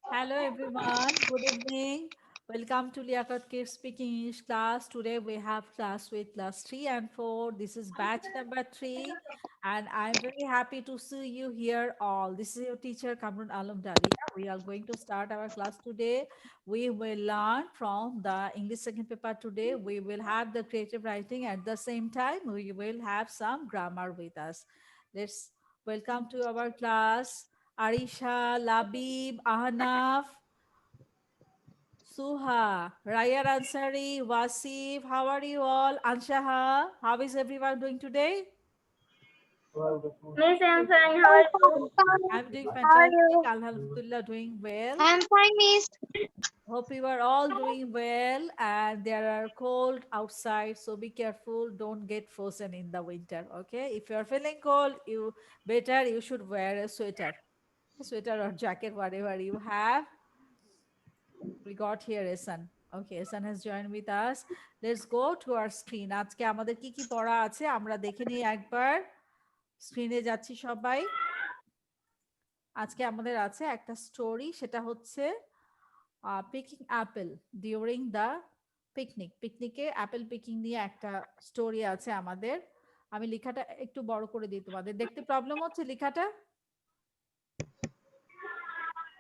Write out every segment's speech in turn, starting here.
Hello everyone, good evening. Welcome to Liaquat Kids Speaking English class. Today we have class with class 3 and 4. This is batch number 3 and I'm very happy to see you here all. This is your teacher Kamrun Alam Daria. We are going to start our class today. We will learn from the English second paper today. We will have the creative writing at the same time. We will have some grammar with us. Let's welcome to our class. Arisha, Labib, Ahnaf, Suha, Raya Ansari, Wasif, how are you all? Anshaha, how is everyone doing today? Miss, I'm fine. How are you? I'm doing How are fantastic. you? Alhamdulillah, doing well. I'm fine, Miss. Hope you are all doing well and there are cold outside, so be careful. Don't get frozen in the winter. Okay, if you are feeling cold, you should wear a sweater or jacket, whatever you have. We got here Esan. Okay, Esan has joined with us. Let's go to our screen. আজকে আমাদের কি কি পড়া আছে আমরা দেখে নিই একবার। স্ক্রিনে যাচ্ছি সবাই। আজকে আমাদের আছে একটা স্টোরি, সেটা হচ্ছে picking apple during the picnic. পিকনিকে অ্যাপেল পিকিং নিয়ে একটা স্টোরি আছে আমাদের। আমি লেখাটা একটু বড় করে দিই, তোমাদের দেখতে প্রবলেম হচ্ছে লেখাটা?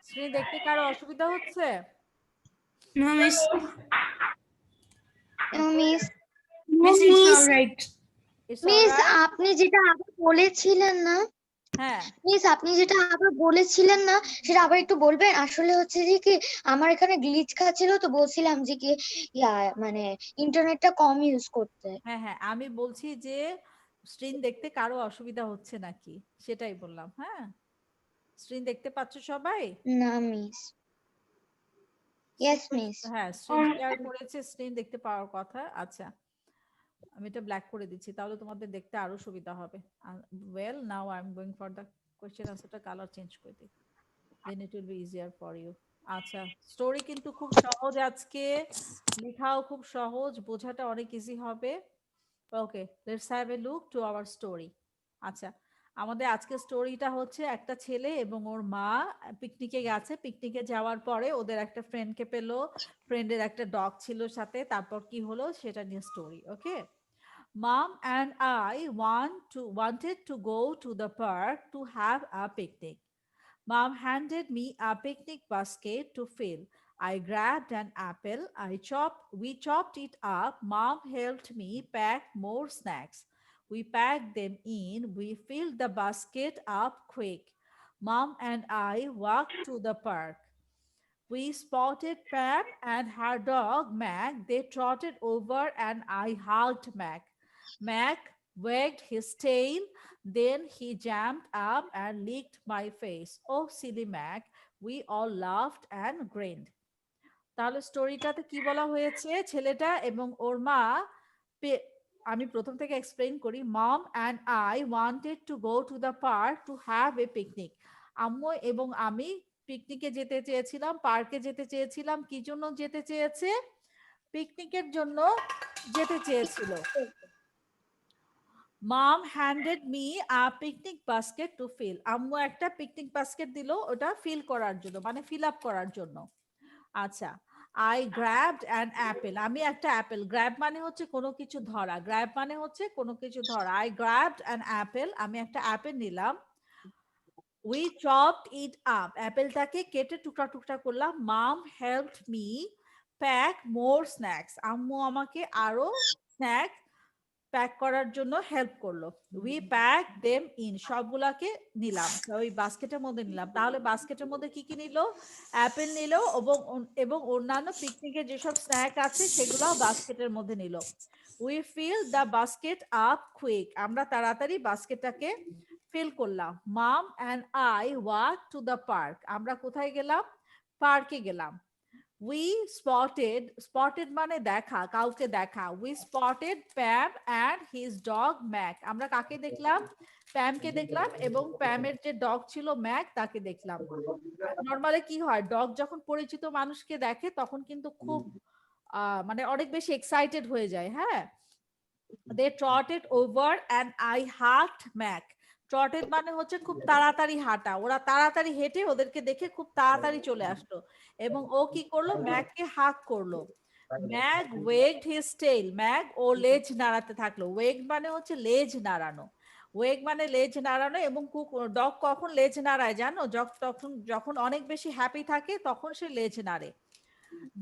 স্ক্রিন দেখতে কারো অসুবিধা হচ্ছে? No, miss. No, Miss. Miss, it's all right. It's miss alright. আপনি যেটা আবার বলেছিলেন না হ্যাঁ, মিস আপনি যেটা আবার বলেছিলেন না সেটা আবার একটু বলবেন। আসলে হচ্ছে যে কি আমার এখানে গ্লিচ খাচ্ছিল, তো বলছিলাম যে কি ইয়া মানে ইন্টারনেটটা কম ইউজ করতে। হ্যাঁ, হ্যাঁ, আমি বলছি যে স্ক্রিন দেখতে কারো অসুবিধা হচ্ছে নাকি? সেটাই বললাম, হ্যাঁ? স্ক্রিন দেখতে পাচ্ছ সবাই? না মিস। Screen yes miss. হ্যাঁ, স্ক্রিন শেয়ার করেছে, স্ক্রিন দেখতে পাওয়ার কথা। আচ্ছা, আমি এটা ব্ল্যাক করে দিচ্ছি, তাহলে তোমাদের দেখতে আরো সুবিধা হবে। Well, now I am going for the question আনসারটা কালার চেঞ্জ করে দিই। Then it will be easier for you. আচ্ছা, স্টোরি কিন্তু খুব সহজ আজকে, লেখাও খুব সহজ, বোঝাটা অনেক ইজি হবে। Okay, let's have a look to our story. আচ্ছা, আমাদের আজকের স্টোরিটা হচ্ছে একটা ছেলে এবং ওর মা পিকনিকে গেছে। পিকনিকে যাওয়ার পরে ওদের একটা ফ্রেন্ডকে পেলো, ফ্রেন্ডের একটা ডগ ছিল সাথে। তারপর কি হলো সেটা নিয়ে story. Okay, Mom and I wanted to go to the park to have a picnic. Mom handed me a picnic basket to fill. I grabbed an apple. We chopped it up. Mom helped me pack more snacks. We packed them in. We filled the basket up quick. Mom and I walked to the park. We spotted Pam and her dog Mac. They trotted over and I hugged Mac. Mac wagged his tail, then he jumped up and licked my face. Oh, silly Mac. We all laughed and grinned. তাহলে স্টোরিটাতে কি বলা হয়েছে, ছেলেটা এবং ওর মা আমি প্রথম থেকে এক্সপ্লেইন করি। Mom and I wanted to go to the park to have a picnic. আম্মু এবং আমি পিকনিকে যেতে চেয়েছিলাম, পার্কে যেতে চেয়েছিলাম। কি জন্য যেতে চেয়েছে? পিকনিকের জন্য যেতে চেয়েছিল। Mom handed me a picnic basket to fill. আম্মু একটা পিকনিক বাস্কেট দিল, ওটা ফিল করার জন্য, মানে ফিল আপ করার জন্য। আচ্ছা, আই গ্র্যাবড অ্যান অ্যাপেল। আমি একটা অ্যাপেল, গ্র্যাব মানে হচ্ছে কোনো কিছু ধরা, গ্র্যাব মানে হচ্ছে কোনো কিছু ধরা। আই গ্র্যাবড অ্যান অ্যাপেল, আমি একটা অ্যাপেল নিলাম। উই চপড ইট আপ, অ্যাপেলটাকে কেটে টুকরা টুকরা করলাম। মাম হেল্পড মি প্যাক মোর স্ন্যাক্স, আম্মু আমাকে আরো স্ন্যাক প্যাক করার জন্য হেল্প করলো। উই প্যাক দেম ইন, সবগুলাকে নিলাম, ওই বাস্কেটের মধ্যে নিলাম। তাহলে বাস্কেটের মধ্যে কি কি নিল? অ্যাপেল নিল এবং এবং অন্যান্য পিকনিকের যেসব স্ন্যাক আছে সেগুলো বাস্কেটের মধ্যে নিল। We fill the basket up quick, আমরা তাড়াতাড়ি বাস্কেটটাকে ফিল করলাম। Mum and I walk to the park, আমরা কোথায় গেলাম? পার্কে গেলাম। উই স্পটেড মানে দেখা, কাউকে দেখা। We spotted Pam and his dog Mac, আমরা কাকে দেখলাম? প্যামকে দেখলাম এবং প্যামের যে ডগ ছিল ম্যাক তাকে দেখলাম। নর্মালি কি হয়, ডগ যখন পরিচিত মানুষকে দেখে তখন কিন্তু খুব মানে অনেক বেশি এক্সাইটেড হয়ে যায়, হ্যাঁ। They trotted over and I hugged Mac. ট্রটেড মানে হচ্ছে খুব তাড়াতাড়ি হাঁটা, ওরা তাড়াতাড়ি হেঁটে ওদেরকে দেখে খুব তাড়াতাড়ি চলে আসলো এবং ও কি করলো, ম্যাগকে হাক করলো। ম্যাগ ওয়েগড হিজ টেইল, ম্যাগ ও লেজ নাড়াতে থাকলো। ওয়েগ মানে হচ্ছে লেজ নাড়ানো, ওয়েগ মানে লেজ নাড়ানো। এবং ডগ কখন লেজ নাড়ায় জানো, তখন যখন অনেক বেশি হ্যাপি থাকে তখন সে লেজ নাড়ে।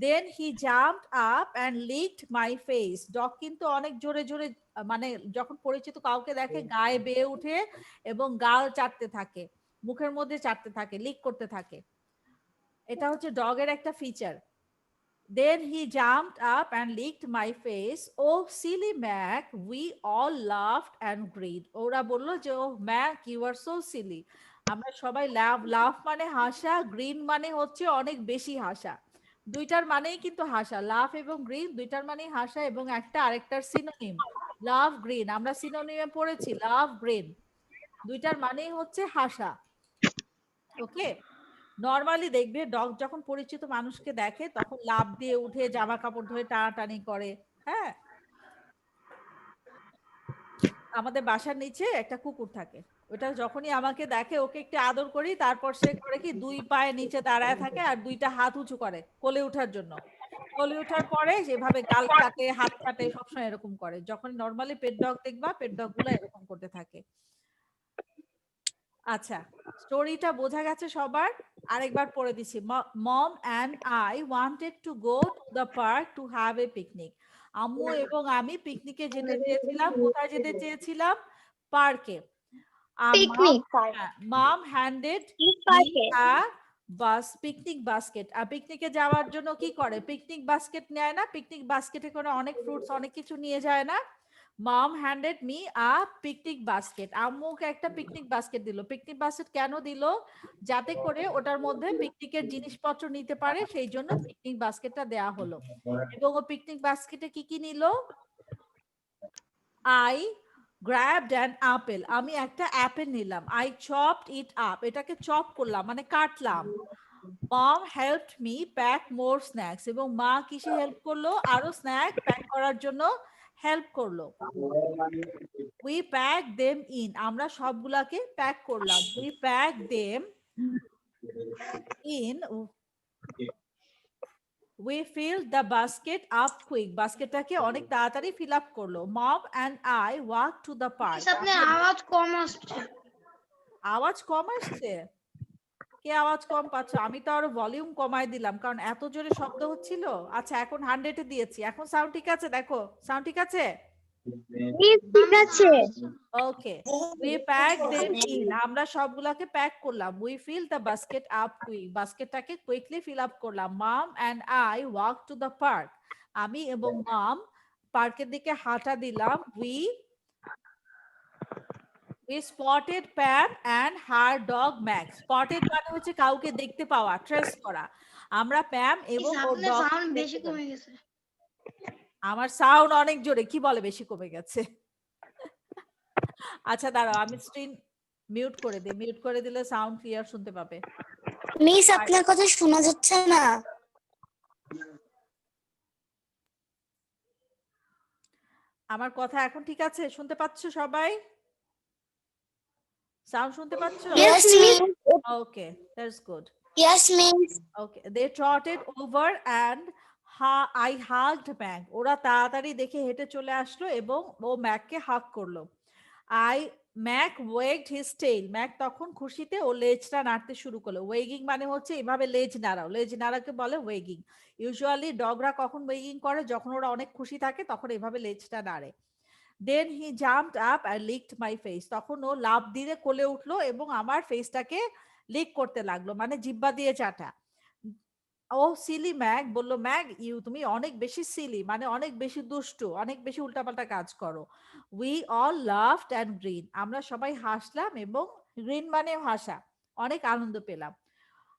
Then he jumped up and licked my face, dog কিন্তু অনেক জোরে জোরে মানে যখন পরিচিত কাউকে দেখে গায়ে বেয়ে উঠে এবং গাল চাটতে থাকে, মুখের মধ্যে চাটতে থাকে, লিক করতে থাকে। এটা হচ্ছে ডগের একটা feature. Then he jumped up and licked my face. Oh, silly Mac, we all laughed and agreed. ওরা বললো যে ও Mac, you are so silly. আমরা সবাই লাফ মানে হাসা, গ্রিন মানে হচ্ছে অনেক বেশি হাসা। দুইটার মানেই কিন্তু হাসা, লাফ এবং গ্রিন দুইটার মানেই হাসা এবং একটা আরেকটার সিনোনিম। লাভ গ্রিন আমরা সিনোনিমে পড়েছি, লাভ গ্রিন দুইটার মানেই হচ্ছে হাসা। ওকে, নরমালি দেখবে ডগ যখন পরিচিত মানুষকে দেখে তখন লাফ দিয়ে উঠে জামা কাপড় ধরে টানাটানি করে। হ্যাঁ, আমাদের বাসার নিচে একটা কুকুর থাকে, ওটা যখনই আমাকে দেখে ওকে একটু আদর করি, তারপর সে করে কি দুই পায়ে নিচে দাঁড়ায় থাকে আর দুইটা হাত উঁচু করে কোলে ওঠার জন্য। কোলে ওঠার পরে যেভাবে গাল চাটে, হাত চাটে, সবসময় এরকম করে। যখন নরমালি পেট ডগ দেখবা, পেট ডগ গুলো এরকম করতে থাকে। আচ্ছা, স্টোরিটা বোঝা গেছে সবার? আরেকবার পড়ে দিছি। Mom and I wanted to go to the park to have a picnic. আম্মু এবং আমি পিকনিকে যেতে চেয়েছিলাম। কোথায় যেতে চেয়েছিলাম? পার্কে। পিকনিক মম হ্যান্ডেড পার্কে পিকনিক বাস্কেট। আর পিকনিকে যাওয়ার জন্য কি করে, পিকনিক বাস্কেট নেয় না? পিকনিক বাস্কেটে করে অনেক ফ্রুটস অনেক কিছু নিয়ে যায় না? Mom handed me a picnic basket. আম্মুকে একটা পিকনিক বাস্কেট দিল। পিকনিক বাস্কেট কেন দিল? যাতে করে ওটার মধ্যে পিকনিকের জিনিসপত্র নিতে পারে, সেই জন্য পিকনিক বাস্কেটটা দেয়া হলো। এবং ও পিকনিক বাস্কেটে কি কি নিল? আই grabbed an apple, আমি একটা অ্যাপেল নিলাম। I chopped it up, এটাকে চপ করলাম মানে কাটলাম। Mom helped me pack more snacks, এবং মা কিসে হেল্প করলো? আরো স্ন্যাক প্যাক করার জন্য হেল্প করলো। We packed them in, আমরা সবগুলাকে প্যাক করলাম। We packed them in. We filled the basket up quick, বাস্কেটটাকে অনেক তাড়াতাড়ি ফিল আপ করলো। Mom and I walked to the park. আপনার আওয়াজ কম আসছে। আওয়াজ কম আসছে? কে আওয়াজ কম পাচ্ছ? আমি তো আরো ভলিউম কমাই দিলাম কারণ এত জোরে শব্দ হচ্ছিল। আচ্ছা, এখন 100 এ দিয়েছি, এখন সাউন্ড ঠিক আছে? দেখো সাউন্ড ঠিক আছে? ঠিক আছে। ওকে, we packed them in, আমরা সবগুলাকে প্যাক করলাম। We filled the basket up quick, বাস্কেটটাকে কুইকলি ফিল আপ করলাম। Mom and I walked to the park, আমি এবং মম পার্কের দিকে হাঁটা দিলাম। We spotted Pam and her dog Max. Spotted মানে হচ্ছে কাউকে দেখতে পাওয়া, ট্রেস করা। আমরা প্যাম এবং ওর ডগ সাউন্ড বেশি কমে গেছে। আমার সাউন্ড অনেক জোরে, কি বলে বেশি কমে গেছে? আচ্ছা দাঁড়াও, আমি স্ক্রিন মিউট করে দিই, মিউট করে দিলে সাউন্ড ক্লিয়ার শুনতে পাবে। মিস আপনার কথা শোনা যাচ্ছে না। আমার কথা এখন ঠিক আছে? শুনতে পাচ্ছ সবাই? সাউন্ড শুনতে পাচ্ছ? Yes, miss. Okay, that's good. Yes, miss. Okay, they trotted over and I hugged Mac. ওরা তাড়াতাড়ি দেখে হেঁটে চলে আসলো এবং ও ম্যাককে হাগ করলো। ম্যাক ওয়েগড হিজ টেইল, ম্যাক তখন খুশিতে ও লেজটা নাড়তে শুরু করলো। ওয়েগিং মানে হচ্ছে এভাবে লেজ নাড়াও, লেজ নাড়াকে বলে ওয়েগিং। ইউজুয়ালি ডগরা কখন ওয়েগিং করে? যখন ওরা অনেক খুশি থাকে তখন এভাবে লেজটা নাড়ে। Then he jumped up and licked my face, তখন ও লাফ দিয়ে কোলে উঠলো এবং আমার ফেসটাকে লিক করতে লাগলো, মানে জিব্বা দিয়ে চাটা। ও সিলি ম্যাক, বললো ম্যাক তুমি অনেক বেশি সিলি মানে অনেক বেশি দুষ্টু, অনেক বেশি উল্টাপাল্টা কাজ করো। We all laughed and green, আমরা সবাই হাসলাম এবং গ্রিন মানে হাসা, অনেক আনন্দ পেলাম।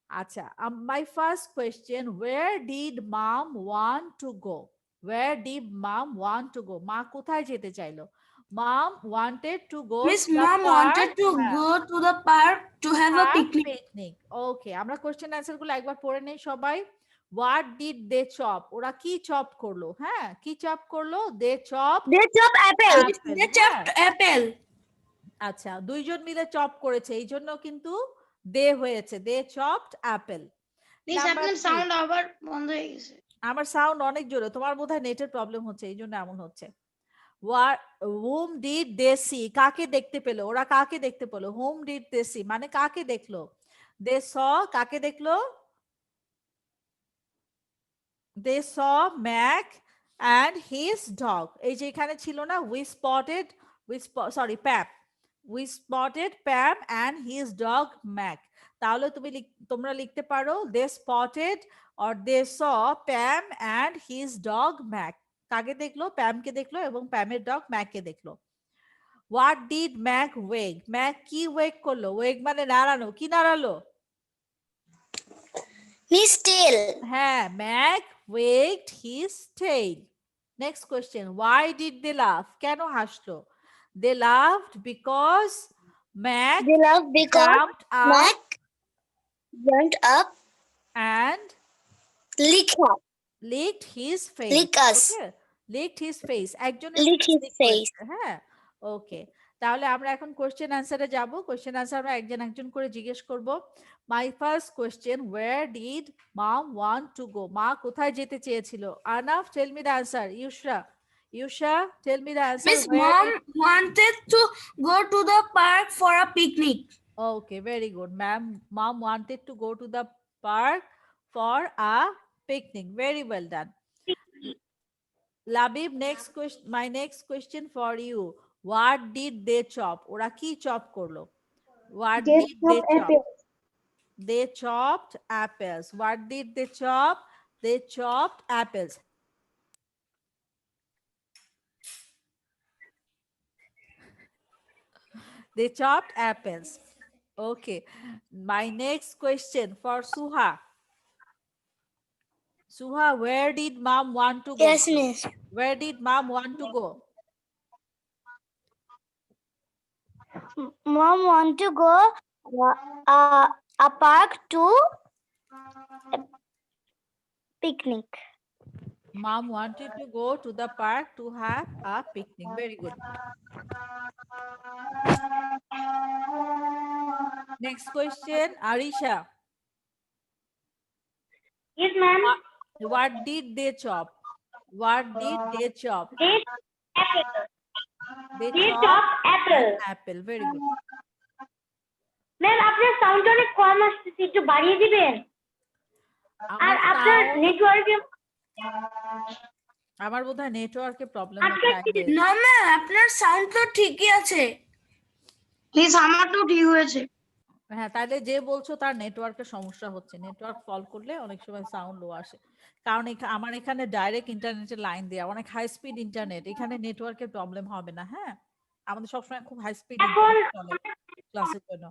আচ্ছা, my first question, where did mom want to go? Where did mom want to go? মা কোথায় যেতে চাইলো? Mom wanted to go Miss, to the mom park. wanted to go to the park to have a picnic. Picnic. Okay, আমরা question answer গুলো একবার পড়ে নেই সবাই। What did they chop? ওরা কি চপ করলো? হ্যাঁ, কি চপ করলো? They chopped They chopped apple. apple, They chopped apple. আচ্ছা, দুইজন মিলে চপ করেছে, এই জন্য কিন্তু দে হয়েছে, দে চপড অ্যাপেল। মিস আপনার সাউন্ড আবার বন্ধ হয়ে গেছে। আমার সাউন্ড অনেক জোরে, তোমার বোধহয় নেটের প্রবলেম হচ্ছে, এই জন্য এমন হচ্ছে। whom did they see, কাকে দেখতে পেলো, ওরা কাকে দেখতে পেলো, whom did they see মানে কাকে দেখলো, they saw কাকে দেখলো, they saw Mac and his dog, এই যে এখানে ছিল না we spotted Pam, we spotted Pam and his dog Mac, তাহলে তোমরা লিখতে পারো they spotted or they saw Pam and his dog Mac, কাকে দেখলো, প্যামকে দেখলো এবং প্যামের ডগ ম্যাককে দেখলো। What did Mac wag? Mac কি ওয়েগ করলো? ওয়েগ মানে নাড়ানো, কি নাড়ালো? His tail. হ্যাঁ, Mac wagged his tail. Next question. Why did they laugh? কেন হাসলো? They laughed because Mac They laughed because jumped up Mac jumped up, and licked his face. lick us, Okay? Licked his face. একজনের lick his lick face. করেছে, হ্যাঁ, ওকে। তাহলে আমরা এখন question অ্যান্সারে যাব। Question answer আমরা একজন করে জিজ্ঞেস করব। My first question, where did mom want to go? মা কোথায় যেতে চেয়েছিল? Anaf, tell me the answer. Yusha, tell me the answer. Miss, mom wanted to go to the park for a picnic. Okay, very good. Mom wanted to go to the park for a picnic. Very well done. Labib, my next question for you. What did they chop? ওরা কি chop করলো? What did they chop? They chopped apples. What did they chop? They chopped apples. They chopped apples. Okay. My next question for Suha. Suha, where did mom want to go? Yes, miss. Where did mom want to go? Mom want to go a park to a picnic. Mom wanted to go to the park to have a picnic. Very good. Next question, Arisha. Yes, ma'am. What did they chop? What did they chop? They chopped apple. an apple. Very good. Ma'am আপনার sound অনেক কম আসছে, একটু বাড়িয়ে দিবেন। আর আপনার নেটওয়ার্কে আমার বোধহয় নেটওয়ার্কে প্রবলেম আজকে হচ্ছে। No, ma'am, আপনার সাউন্ড তো ঠিকই আছে। প্লিজ আমারটাও ঠিক হয়েছে। হ্যাঁ, তাহলে যে বলছো তার নেটওয়ার্কের সমস্যা হচ্ছে। নেটওয়ার্ক ফল করলে অনেক সময় সাউন্ড লো আসে, কারণ আমার এখানে ডাইরেক্ট ইন্টারনেটের লাইন দেওয়া, অনেক হাই স্পিড ইন্টারনেট, এখানে নেটওয়ার্কের প্রবলেম হবে না। হ্যাঁ, আমাদের সবসময় খুব হাই স্পিড ইন্টারনেট চলে ক্লাসের জন্য।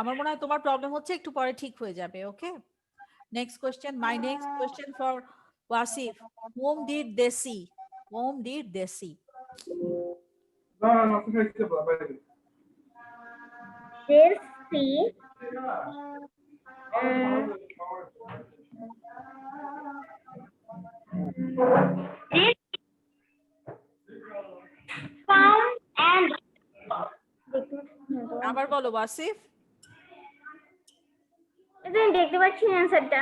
আমার মনে হয় তোমার প্রবলেম হচ্ছে, একটু পরে ঠিক হয়ে যাবে। Okay, next question, my next question for Wasif. whom did they see? Whom did they see? They see found and আবার বলো ওয়াসিফ। দেখতে পাচ্ছি অ্যানসারটা।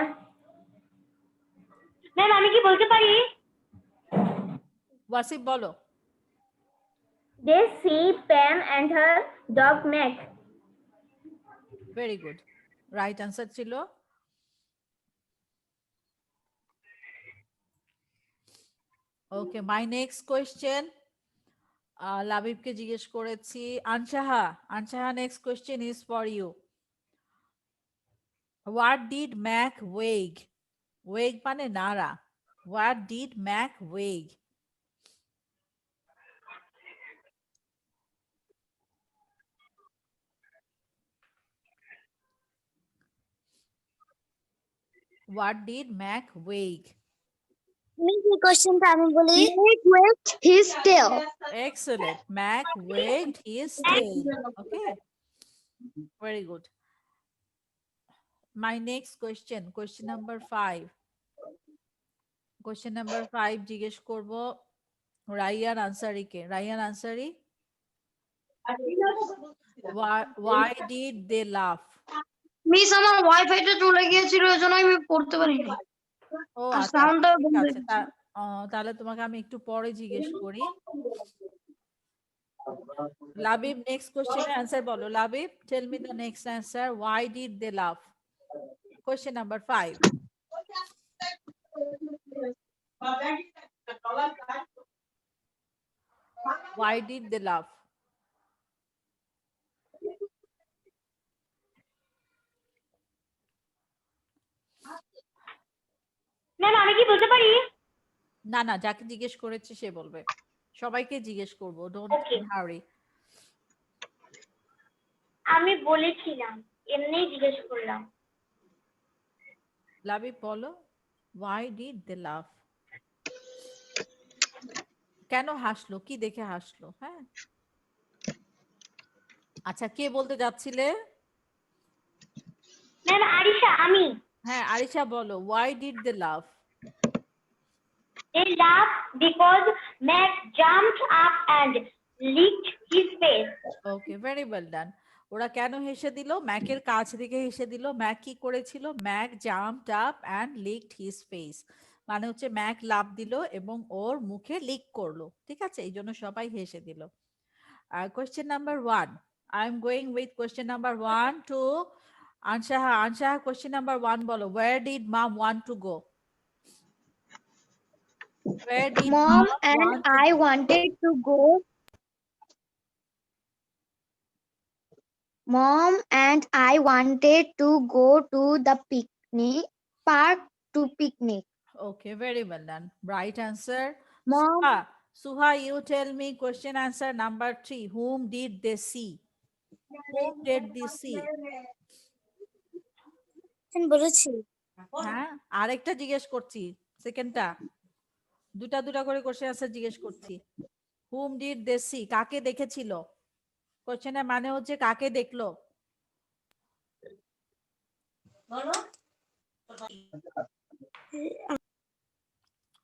ম্যাম আমি কি বলতে পারি? ওয়াসিফ বলো। They see Pam and her dog Mac. Very good, right answer ছিল। ওকে, মাই নেক্সট কোয়েশ্চেন লাবিবকে জিজ্ঞেস করেছি। Anshaha, next question is for you. What did Mac wag? Wag মানে নাড়া। What did Mac wag? What did Mac wag? এই কোশ্চেনটা আমি বলি। Mac wagged his tail. Excellent. Mac wagged his tail. Okay. Very good. My next question, question number 5. Question number 5 জিজ্ঞেস করব রাইয়ান আনসারিকে। Raiyan Ansari, why did they laugh? Miss আমার ওয়াইফাইটা চলে গিয়েছিল এজন্য আমি পড়তে পারিনি ও আর আচ্ছা সাউন্ডটা ঠিক বন্ধ আছে তাহলে তোমাকে আমি একটু পরে জিজ্ঞেস করি। লাবিব নেক্সট কোশ্চেনের অ্যান্সার বলো। Labib tell me the next answer, why did they laugh? Question number 5. Why did they laugh? Ma'am আমি কি বলতে পারি? না না, যাকে জিজ্ঞেস করেছে সে বলবে, সবাইকে জিজ্ঞেস করবো, ডোন্ট Okay. হারি। আমি বলেছিলাম, এমনি জিজ্ঞেস করলাম। লাবিব বলো, why did they laugh? কেন হাসলো, কি দেখে হাসলো? হ্যাঁ আচ্ছা, কে বলতে যাচ্ছিলে? ম্যাম আরিশা, আমি। হ্যাঁ আরিশা বলো, why did they laugh? They laughed because Mac jumped up and licked his face. Okay, very well ডান। ওরা কেন হেসে দিল? ম্যাকের কাছ থেকে হেসে দিল। ম্যাক কি করেছিল? Mac jumped up and leaked his face, মানে হচ্ছে ম্যাক লাফ দিল এবং ওর মুখে লিক করলো, ঠিক আছে, এই জন্য সবাই হেসে দিল। আর question number 1, I am going with question number 1 to Anshaha. Anshaha question number 1 বলো, where did mom want to go? Where did Mom mom and want to I go? wanted to go. Mom and I wanted to go to the picnic park to picnic. Okay, very well done. Right answer. Mom, Suha, you tell me question answer number 3. Whom did they see? Whom did they see? আমি বলেছি। হ্যাঁ, আরেকটা জিজ্ঞেস করছি, সেকেন্ডটা। দুটা দুটা করে question answer জিজ্ঞেস করছি। Whom did they see? কাকে দেখেছিল? কোশ্চেনের মানে হচ্ছে কাকে দেখলো?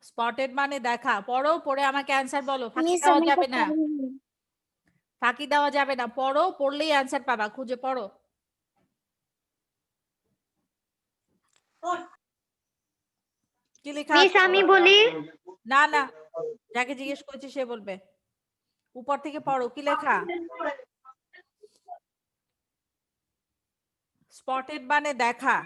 স্পটেড মানে দেখা। পড়ো, পড়ে আমাকে অ্যানসার বলো, ফাঁকি মিস দেওয়া আমি যাবে এটা না, পারিনি। ফাঁকি দেওয়া যাবে না, পড়ো, পড়লেই অ্যানসার পাবা, খুঁজে পড়ো। কি লেখা Miss আছে? আমি বলি। না না, যাকে জিজ্ঞেস করেছি সে বলবে। উপর থেকে পড়ো, কি লেখা? স্পটেড মানে দেখা।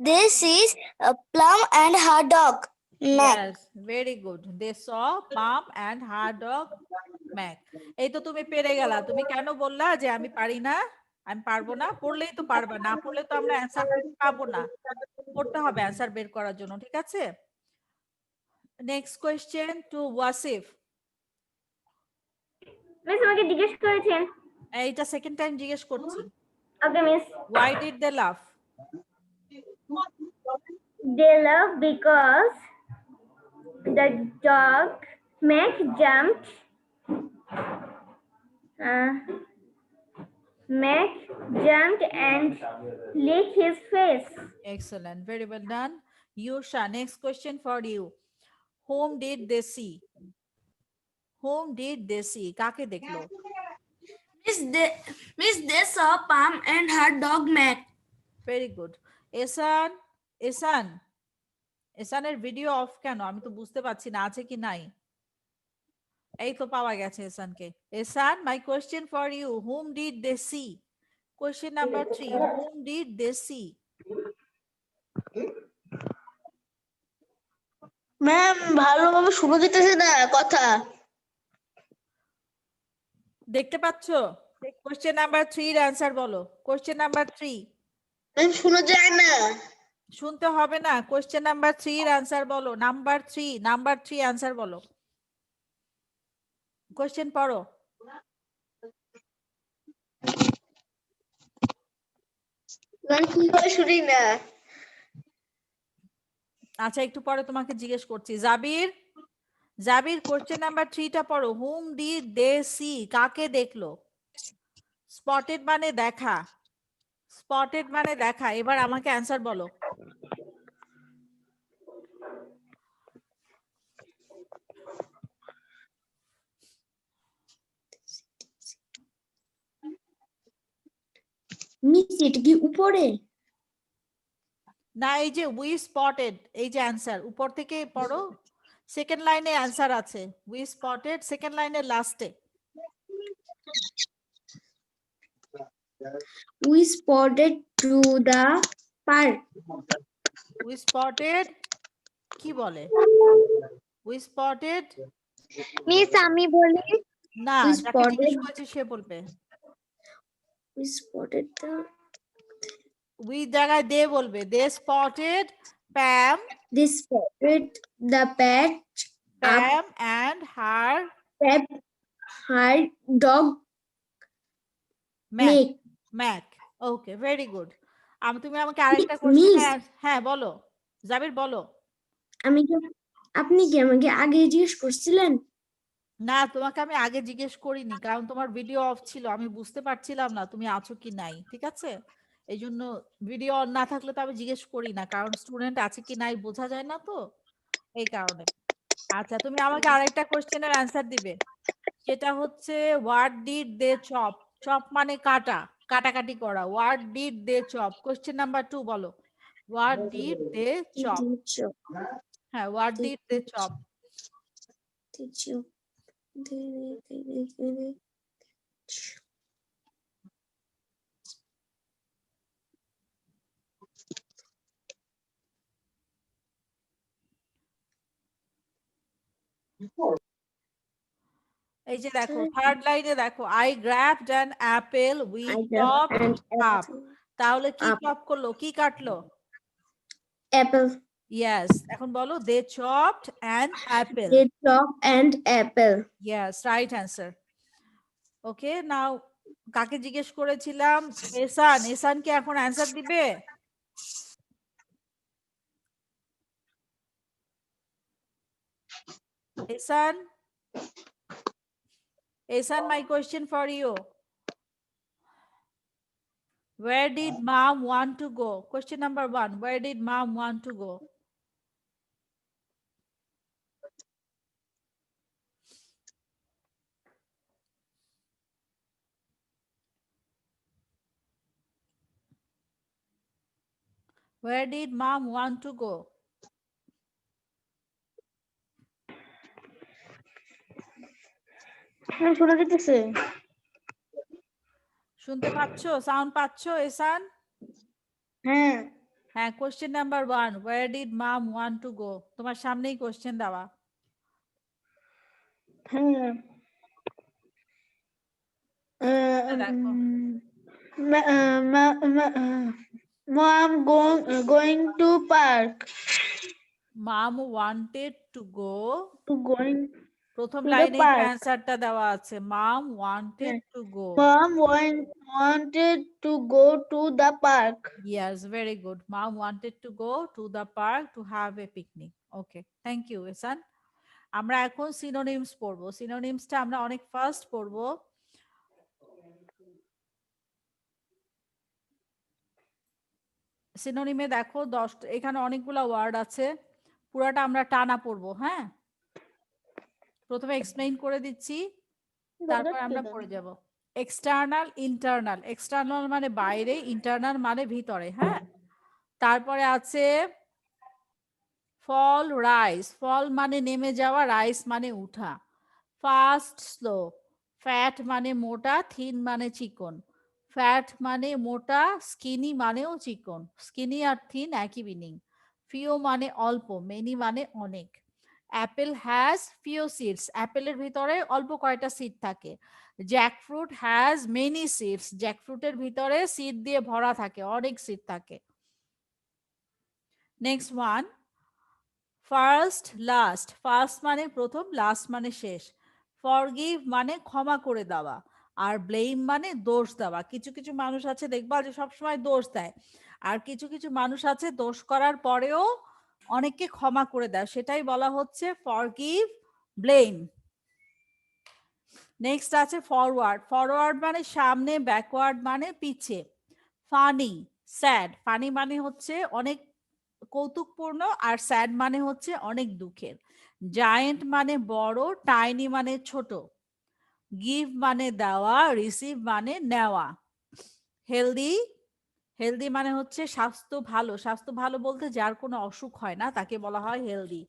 This is Plum and her dog, Mac. Yes, very good. They saw Plum and her dog Mac. এই তো তুমি পেরে গেলা। তুমি কেন বললা যে আমি পারি না, আমি পারবো না? পড়লেই তো পারবা, না পড়লে তো আমরা অ্যান্সার পাবো না। পড়তে হবে অ্যান্সার বের করার জন্য, ঠিক আছে? Next question to Wasif. Miss আমাকে জিজ্ঞেস করেছেন। এইটা সেকেন্ড টাইম জিজ্ঞেস করছি। Okay miss. Why did they laugh? They laugh because the dog Mac jumped. Mac jumped and licked his face. Excellent, very well done. Yusha, next question for you. Whom did they see? Whom did they see? কাকে দেখলো? Miss, they saw Palm and her dog Mac. Very good. Ehsan, Ehsan, এসানের video off কেন? আমি তো বুঝতে পারছি না, আছে কি নাই? এই তো পাওয়া গেছে এসানকে। Ehsan, my question for you. Whom did they see? Question number 3. Whom did they see? Ma'am ভালোভাবে শোনা যেতেছে না কথা দেখতে পাচ্ছো? Question number 3 এর অ্যান্সার বলো। Question number 3. ম্যাম শোনা যায় না শুনতে হবে না, কোশ্চেন নাম্বার 3 এর অ্যান্সার বলো। নাম্বার 3 অ্যান্সার বলো। কোশ্চেন পড়ো। ম্যাম কি করে শুনি না আচ্ছা, একটু পরে তোমাকে জিজ্ঞেস করছি। জাবির, জাবির কোশ্চেন নাম্বার 3টা পড়ো। Whom did they see? কাকে দেখলো? স্পটেড মানে দেখা, স্পটেড মানে দেখা। এবার আমাকে অ্যান্সার বলো। নিচে, এটা কি উপরে? না, এই যে উই স্পটেড, এই যে অ্যান্সার, উপর থেকে পড়ো। সেকেন্ড লাইনে অ্যান্সার আছে, উই স্পটেড, সেকেন্ড লাইনের লাস্টে। We spotted to the park. We spotted কি বলে? উই স্পটেড মিস আমি বলি, না, We যাকে জিজ্ঞেস spotted. করেছে সে বলবে। We spotted the. উই জায়গায় দে বলবে, they spotted Pam, They spotted the patch up Pam and her Pep, her dog Mac, Nick. Mac. Okay, very good. তুমি আমাকে আরেকটা কোশ্চেন, মিস, হ্যাঁ বলো জাবির, বলো। আপনি কি আমাকে আগে জিজ্ঞেস করছিলেন? না, তোমাকে আমি আগে জিজ্ঞেস করিনি, কারণ তোমার ভিডিও অফ ছিল, আমি বুঝতে পারছিলাম না তুমি আছো কি নাই, ঠিক আছে? এই জন্য ভিডিও অন না থাকলে তো আমি জিজ্ঞেস করি না, কারণ স্টুডেন্ট আছে কি নাই বোঝা যায় না তো, এই কারণে। আচ্ছা, তুমি আমাকে আরেকটা কোশ্চেনের অ্যান্সার দিবে, সেটা হচ্ছে what did they chop. Chop মানে কাটা, কাটাকাটি করা। What did they chop, question number 2 বলো। What did they chop. হ্যাঁ, what did they chop. Did you? এই যে দেখো, থার্ড লাইনে দেখো, I grabbed an apple, we I chopped grabbed an up. তাহলে কি up. চপ করলো, কি কাটলো? Apple. ইয়েস, এখন বলো they chopped an apple. They chop and apple. Yes, right answer. Okay, now কাকে জিজ্ঞেস করেছিলাম? এসান। এসান কি এখন অ্যান্সার দিবে? Ehsan, Ehsan, my question for you. Where did mom want to go? Question number 1. Where did mom want to go? Where did mom want to go? শোনা যেতেছে? শুনতে পাচ্ছো? সাউন্ড পাচ্ছো এসান? হ্যাঁ। হ্যাঁ, question number 1, where did mom want to go? তোমার সামনেই question দেওয়া। হ্যাঁ। দেখো, Mom going to park. mom wanted to go, Going প্রথম to the লাইনে park. অ্যান্সারটা দেওয়া আছে, mom wanted to go। Mom wanted to go to the park. Yes, very good. Mom wanted to go to the park to have a picnic. Okay, thank you Ehsan. আমরা এখন synonyms পড়বো। সিনোনিমসটা আমরা অনেক fast পড়বো। সিনোনিমে দেখো 10, এখানে অনেকগুলা ওয়ার্ড আছে, পুরাটা আমরা টানা পড়বো। হ্যাঁ, প্রথমে এক্সপ্লেইন করে দিচ্ছি, তারপর আমরা পড়ে যাব। External, internal. এক্সটার্নাল মানে বাইরে, ইন্টারনাল মানে ভিতরে। হ্যাঁ, তারপরে আছে ফল, রাইস। ফল মানে নেমে যাওয়া, রাইস মানে উঠা। Fast, slow. ফ্যাট মানে মোটা, থিন মানে চিকন। ফ্যাট মানে মোটা, স্কিনি মানেও চিকন। স্কিনি আর থিন একই মিনিং। ফিও মানে অল্প, মেনি মানে অনেক। Apple has few seeds. অ্যাপেলের ভিতরে অল্প কয়টা সিড থাকে। Jackfruit has many seeds. জ্যাকফ্রুটের ভিতরে সিড দিয়ে ভরা থাকে, অনেক সিড থাকে। Next one, first, last. First মানে প্রথম, লাস্ট মানে শেষ। ফরগিভ মানে ক্ষমা করে দেওয়া, আর ব্লেম মানে দোষ দেওয়া। কিছু কিছু মানুষ আছে দেখবা যে সবসময় দোষ দেয়, আর কিছু কিছু মানুষ আছে দোষ করার পরেও অনেককে ক্ষমা করে দেয়, সেটাই বলা হচ্ছে ফরগিভ, ব্লেম। নেক্সট আছে ফরওয়ার্ড। ফরওয়ার্ড মানে সামনে, ব্যাকওয়ার্ড মানে পিছে। Funny, sad. ফানি মানে হচ্ছে অনেক কৌতুকপূর্ণ, আর স্যাড মানে হচ্ছে অনেক দুঃখের। জায়েন্ট মানে বড়, টাইনি মানে ছোট। গিভ মানে দেওয়া, রিসিভ মানে নেওয়া। হেলদি, হেলদি মানে হচ্ছে স্বাস্থ্য ভালো। স্বাস্থ্য ভালো বলতে যার কোনো অসুখ হয় না তাকে বলা হয় হেলদি।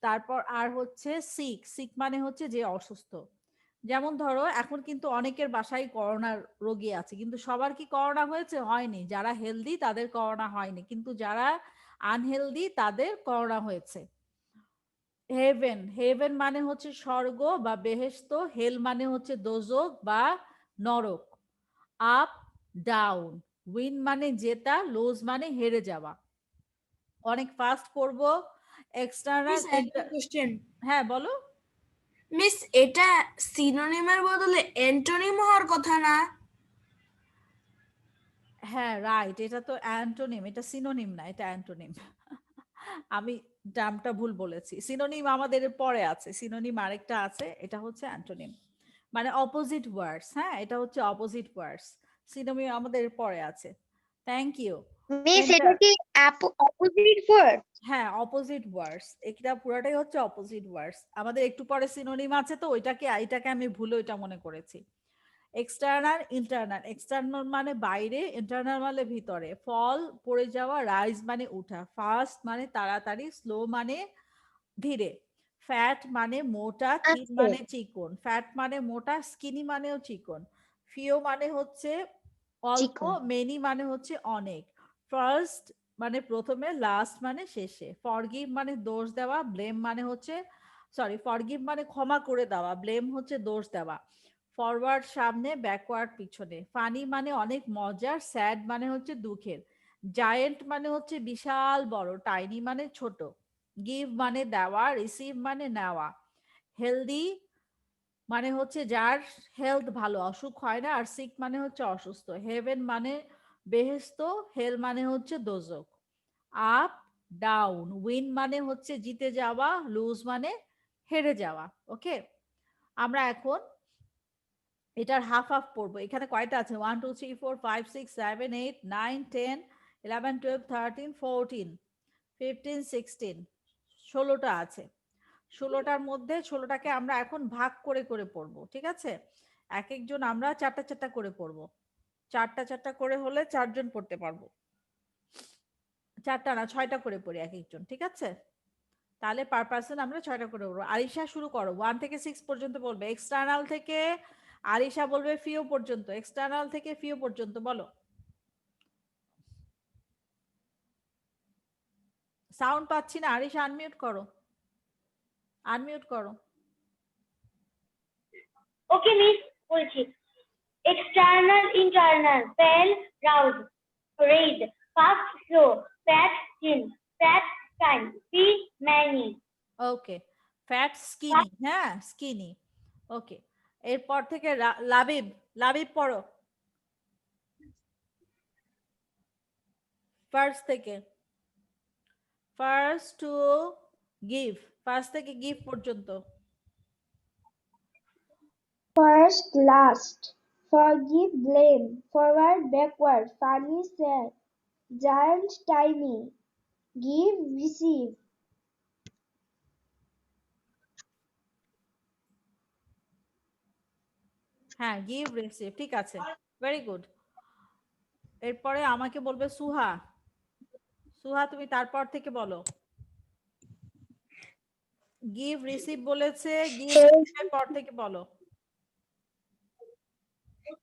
তারপর আর হচ্ছে সিক, সিক মানে হচ্ছে যে অসুস্থ। যেমন ধরো এখন কিন্তু অনেকের বাসায় করোনা রোগী আছে, কিন্তু সবার কি করোনা হয়েছে? হয়নি। যারা হেলদি তাদের করোনা হয়নি, কিন্তু যারা আনহেলদি তাদের করোনা হয়েছে। হেভেন, হেভেন মানে হচ্ছে স্বর্গ বা বেহেশত। হেল মানে হচ্ছে দোজক বা নরক। Up, down. উইন মানে জেতা, লুজ মানে হেরে যাওয়া। অনেক ফাস্ট করব। External, Miss, I have a question. হ্যাঁ বলো। মিস, এটা সিনোনিমের বদলে অ্যান্টোনিম হওয়ার কথা না? হ্যাঁ রাইট, এটা তো অ্যান্টোনিম, এটা সিনোনিম না, এটা অ্যান্টোনিম। আমি টার্মটা ভুল বলেছি। সিনোনিম আমাদের পরে আছে, সিনোনিম আরেকটা আছে, এটা হচ্ছে অ্যান্টোনিম, মানে অপোজিট ওয়ার্ডস। হ্যাঁ, এটা হচ্ছে অপোজিট ওয়ার্ডস। সিনোনিম আমাদের পরে আছে। Thank you. মিস এটা কি অপোজিট ওয়ার্ড? হ্যাঁ, অপোজিট ওয়ার্ডস, এটা পুরাটাই হচ্ছে অপোজিট ওয়ার্ডস। আমাদের একটু পরে সিনোনিম আছে, তো এটাকে আমি ভুলে ওইটা মনে করেছি। External, internal. এক্সটার্নাল মানে বাইরে, ইন্টারনাল মানে ভিতরে। ফল, পড়ে যাওয়া। রাইজ মানে উঠা। ফাস্ট মানে তাড়াতাড়ি। স্লো মানে ধীরে। ফ্যাট মানে মোটা, থিন আচ্ছা, মানে চিকন। ফ্যাট মানে মোটা, স্কিনি মানেও চিকন। ফিও মানে হচ্ছে অল্প, চিকন। মেনি মানে হচ্ছে অনেক। ফার্স্ট মানে প্রথমে, লাস্ট মানে শেষে। ফরগিভ মানে দোষ দেওয়া, ব্লেম মানে হচ্ছে ফরগিভ মানে ক্ষমা করে দেওয়া, ব্লেম হচ্ছে দোষ দেওয়া। ফরওয়ার্ড সামনে, ব্যাকওয়ার্ড পিছনে। ফানি মানে অনেক মজার, স্যাড মানে হচ্ছে দুঃখের। জায়েন্ট মানে হচ্ছে বিশাল বড়, টাইনি মানে ছোট। গিভ মানে দেওয়া, রিসিভ মানে নেওয়া। হেলদি মানে হচ্ছে যার হেলথ ভালো, অসুখ হয় না। আর সিক মানে হচ্ছে অসুস্থ। হেভেন মানে বেহেস্ত, হেল মানে হচ্ছে দোজক। Up, down. উইন মানে হচ্ছে জিতে যাওয়া, লুজ মানে হেরে যাওয়া। ওকে, আমরা এখন এটার হাফ হাফ পড়বো। এখানে কয়টা আছে? 1 2 3 4 5 6 7 8 9 10 11 12 13 14 15 16 16টা আছে। 16টার মধ্যে 16টাকে আমরা এখন ভাগ করে করে পড়বো, ঠিক আছে? এক একজন আমরা চারটা চারটা করে পড়বো। চারটা চারটা করে হলে 4 জন পড়তে পারবো। চারটা না, 6টা করে পড়ি এক একজন, ঠিক আছে? তাহলে পার পার্সন আমরা 6টা করে পড়বো। আরিশা শুরু করো, 1 থেকে 6 পর্যন্ত বলবে। এক্সটার্নাল থেকে আরিশা বলবে ফিও পর্যন্ত। এক্সটার্নাল থেকে ফিও পর্যন্ত বলো। সাউন্ড পাচ্ছি না, আরিশা আনমিউট করো, আনমিউট করো। Okay, miss, বলছি। External, internal, pale, round, red, fast, slow, fat, thin, fat, kind, fit, many. ওকে, ফ্যাট, স্কিনি। হ্যাঁ, স্কিনি। ওকে, এরপর থেকে লাবিব, লাবিব পড়ো ফার্স্ট থেকে। ফার্স্ট টু গিভ, ফার্স্ট থেকে গিভ পর্যন্ত। First, last. Forgive, blame. Forward, backward. Funny, sad. Giant, tiny. Give, receive. হ্যাঁ, give, receive, ঠিক আছে, ভেরি গুড। এরপরে আমাকে বলবে সুহা। সুহা তুমি তারপর থেকে বলো। গিভ, রিসিভ বলেছে, গিভ রিসিভের পর থেকে বলো।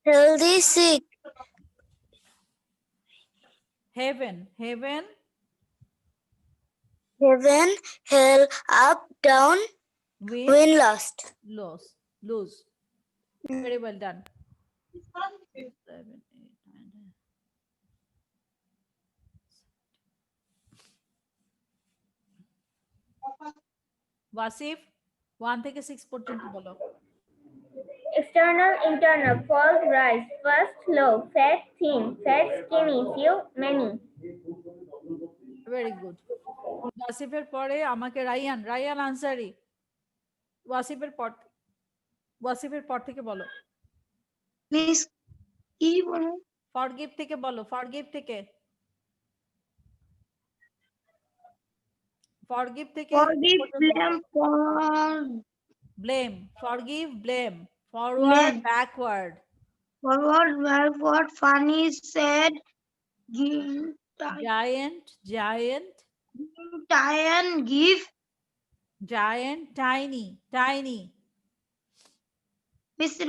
Healthy, sick. Heaven, heaven, heaven, hell, up, down, win, win, last. Loss, lose. Very well done. 7 8 9 Wasif 1 থেকে 6 পর্যন্ত বলো। External, internal, false, rise, fast, slow, fat, thin, fat, skinny, few, many. Very good. ওয়াসিফের পরে আমাকে রাইয়ান, রাইয়ান আনসারি। ওয়াসিফের পর, ওয়াসিফের পর থেকে বলো। মিস কি বলো? ফরগিভ থেকে বলো, ফরগিভ থেকে, ফরগিভ থেকে Forgive, blame, blame, forgive, blame, forward, Blame. Backward, forward, funny, sad, give, giant, giant, giant, give, giant, tiny, tiny, Mr.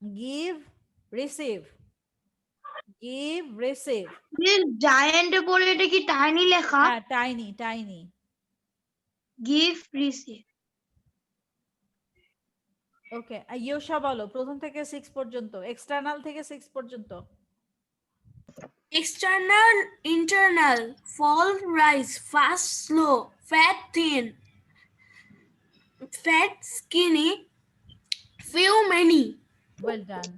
Give, receive, give, receive, giant বলে এটা কি tiny লেখা? হ্যাঁ টাইনি, টাইনি। Give, receive. ওকে, ইয়োশা বলো প্রথম থেকে 6 পর্যন্ত, এক্সটার্নাল থেকে 6 পর্যন্ত। External, internal, fall, rise, fast, slow, fat, thin, fat, skinny, few, many. Well done.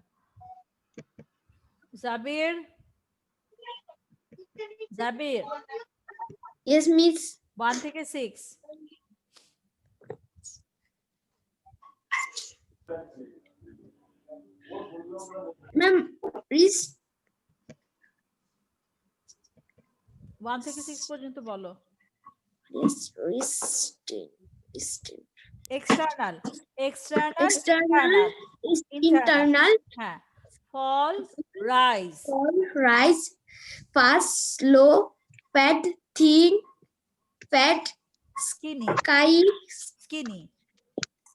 জাবির, জাবির Yes, miss. 1 থেকে 6। Ma'am, please. 1 থেকে 6 পর্যন্ত বলো। এক্সটার্নাল, এক্সটার্নাল, External, internal, হ্যাঁ, fall, rise, fall, rise, fast, slow, fat, thin, fat, skinny, skinny,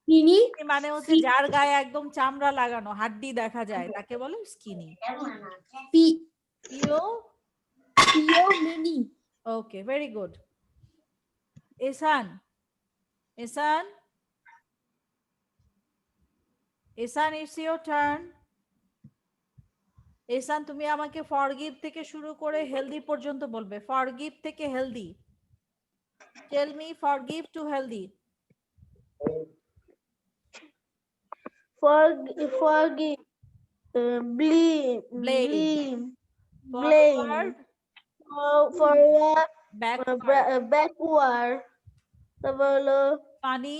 skinny মানে হচ্ছে যার গায়ে একদম চামড়া লাগানো, হাড্ডি দেখা যায়, তাকে বলে skinny. Few, many. Okay, very good. Ehsan, Ehsan, Ehsan, it's your turn. Ehsan তুমি আমাকে ফরগিভ থেকে শুরু করে হেলদি পর্যন্ত বলবে, ফরগিভ থেকে healthy. Tell me forgive to healthy. Forgive, blame, Blame. blame, forward, backward, backward, তারপর হলো ফানি,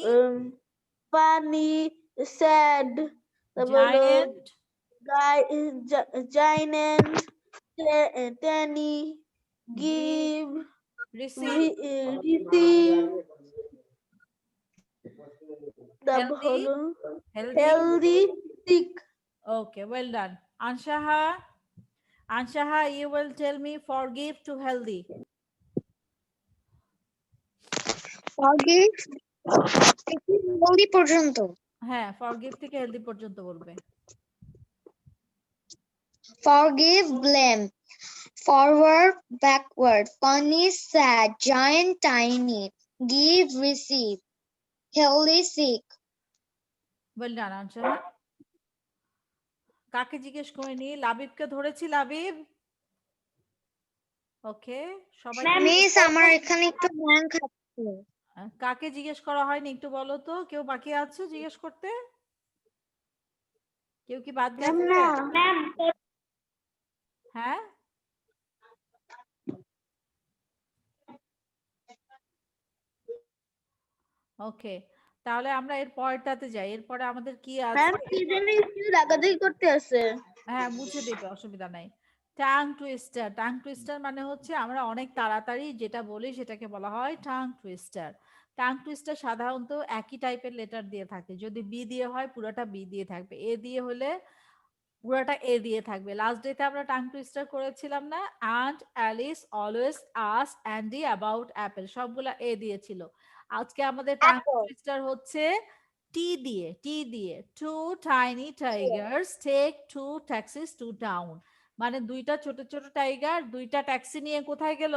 funny, sad, তারপর হলো giant, giant, tiny, give, receive, receive, তারপর Healthy. হলো healthy. healthy, sick. Okay, well done. Anshaha, Anshaha, you will tell me forgive to healthy. Forgive healthy পর্যন্ত। হ্যাঁ, forgive থেকে healthy পর্যন্ত বলবে। Forgive, blame, forward, backward, funny, sad, giant, tiny, give, receive, healthy, sick. Well done, Anshaha. কাকে জিজ্ঞেস করে নি? লাবিবকে ধরেছি, লাবিব। ওকে, সবাই মিস আমার এখানে একটু ব্ল্যাঙ্ক আছে। কাকে জিজ্ঞেস করা হয়নি একটু বলো তো, কেউ বাকি আছে জিজ্ঞেস করতে? কেউ কি বাদ গেছে? হ্যাঁ, ওকে, তাহলে আমরা এর পরেরটাতে যাই। এরপরে আমাদের কি আছে? ম্যাম কি জানি একটু লাগাতারি করতে আছে। হ্যাঁ, মুছে দেবে, অসুবিধা নাই। টাং টুইস্টার, টাং টুইস্টার মানে হচ্ছে আমরা অনেক তাড়াতাড়ি যেটা বলি সেটাকে বলা হয় টাং টুইস্টার। টাং টুইস্টার সাধারণত একই টাইপের লেটার দিয়ে থাকে। যদি বি দিয়ে হয় পুরোটা বি দিয়ে থাকবে, এ দিয়ে হলে পুরোটা এ দিয়ে থাকবে। লাস্ট ডেতে আমরা টাং টুইস্টার করেছিলাম না? Aunt Alice always ask Andy about apple, সবগুলা এ দিয়েছিল। আজকে আমাদের টাং টুইস্টার হচ্ছে টি দিয়ে, টি দিয়ে। Two tiny tigers take two taxis to town, মানে দুইটা ছোট ছোট টাইগার দুইটা ট্যাক্সি নিয়ে কোথায় গেল?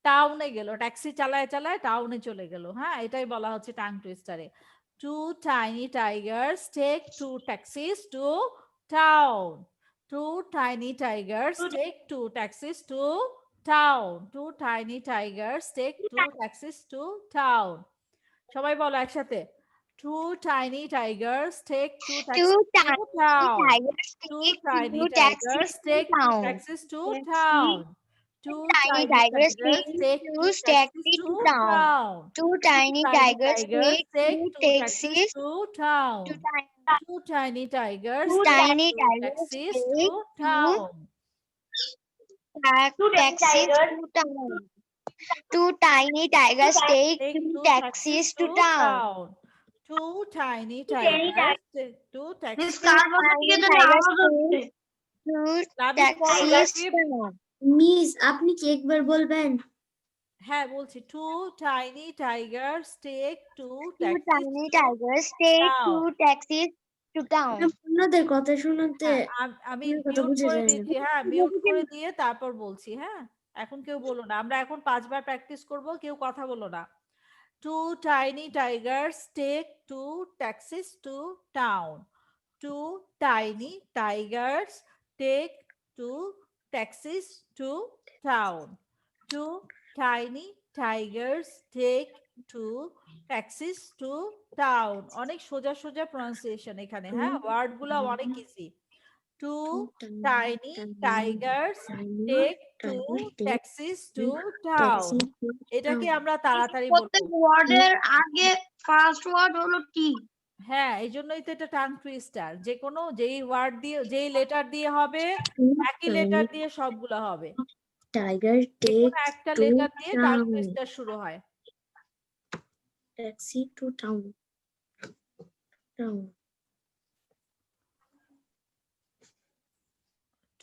টাউনে গেল, ট্যাক্সি চালায় চালায় টাউনে চলে গেল। হ্যাঁ, এটাই বলা হচ্ছে টাং টুইস্টারে। Two tiny tigers take two taxis to town. Two tiny tigers take two taxis to town. Two tiny tigers take two taxis to town. সবাই বলো একসাথে। Two tiny tigers take two taxis to town. Two tiny tigers take two taxis to town. Two tiny tigers take two taxis to town. Two tiny tigers take two taxis to town. Two tiny tigers take two taxis to town. Two tiny taxis tigers. to town. Two tiny tigers take Take two two taxis to town. Two tiny Two tiny tigers take two miss taxis. কার পাশে থেকে Tiny যেন tigers আওয়াজ হচ্ছে take two Labib বলো, taxis Labib. to town. Miss আপনি কি একবার বলবেন? হ্যাঁ বলছি, two tiny tigers take two Two taxis tiny to tigers take town. two taxis to town. অন্যদের কথা শোনাতে হ্যাঁ, আমি আপনার কথা মিউট বুঝে করে যায় না। দিচ্ছি, হ্যাঁ মিউট করে দিয়ে তারপর বলছি। হ্যাঁ, এখন কেউ বলো না, আমরা এখন 5 বার প্র্যাকটিস করব, কেউ কথা বলো না। Two tiny tigers take two taxis to town. Two tiny tigers take two taxis to town. Two tiny tigers take two taxis to town. অনেক সোজা সোজা প্রনাউন্সিয়েশন এখানে, হ্যাঁ ওয়ার্ড গুলো অনেক easy. Two tiny tigers take two taxis to town. এটাকে আমরা তাড়াতাড়ি প্রত্যেক বলবো। ওয়ার্ডের আগে ফার্স্ট ওয়ার্ড হলো টি। হ্যাঁ, এই জন্যই তো এটা টাং টুইস্টার। যে কোনো যেই ওয়ার্ড দিয়ে যেই লেটার দিয়ে হবে, একই লেটার দিয়ে সবগুলো হবে। টাইগার যে টেক কোনো একটা টু লেটার দিয়ে টাং টাউন। টুইস্টার শুরু হয়। Taxi to town. Town.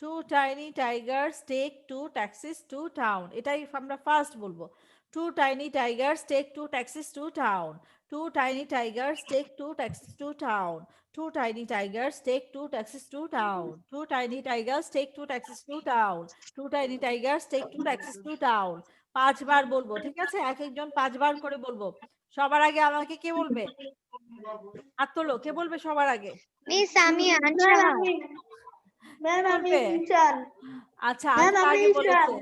Two tiny tigers take two taxis to town. এটাই আমরা ফার্স্ট বলবো। Two tiny tigers take two taxis to town. Two tiny tigers take two taxis to town. Two tiny tigers take two taxis to town. Two tiny tigers take two taxis to town. Two tiny tigers take two taxis to town. 5 বার বলবো, ঠিক আছে? এক একজন 5 বার করে বলবো। সবার আগে আমাকে কে বলবে? হাত তোলো, কে বলবে সবার আগে? Miss, আমি আনশা। ম্যাম আমি বলবে? ঈশান। আচ্ছা, ম্যাম, আনশা আমি আগে ঈশান। বলেছে।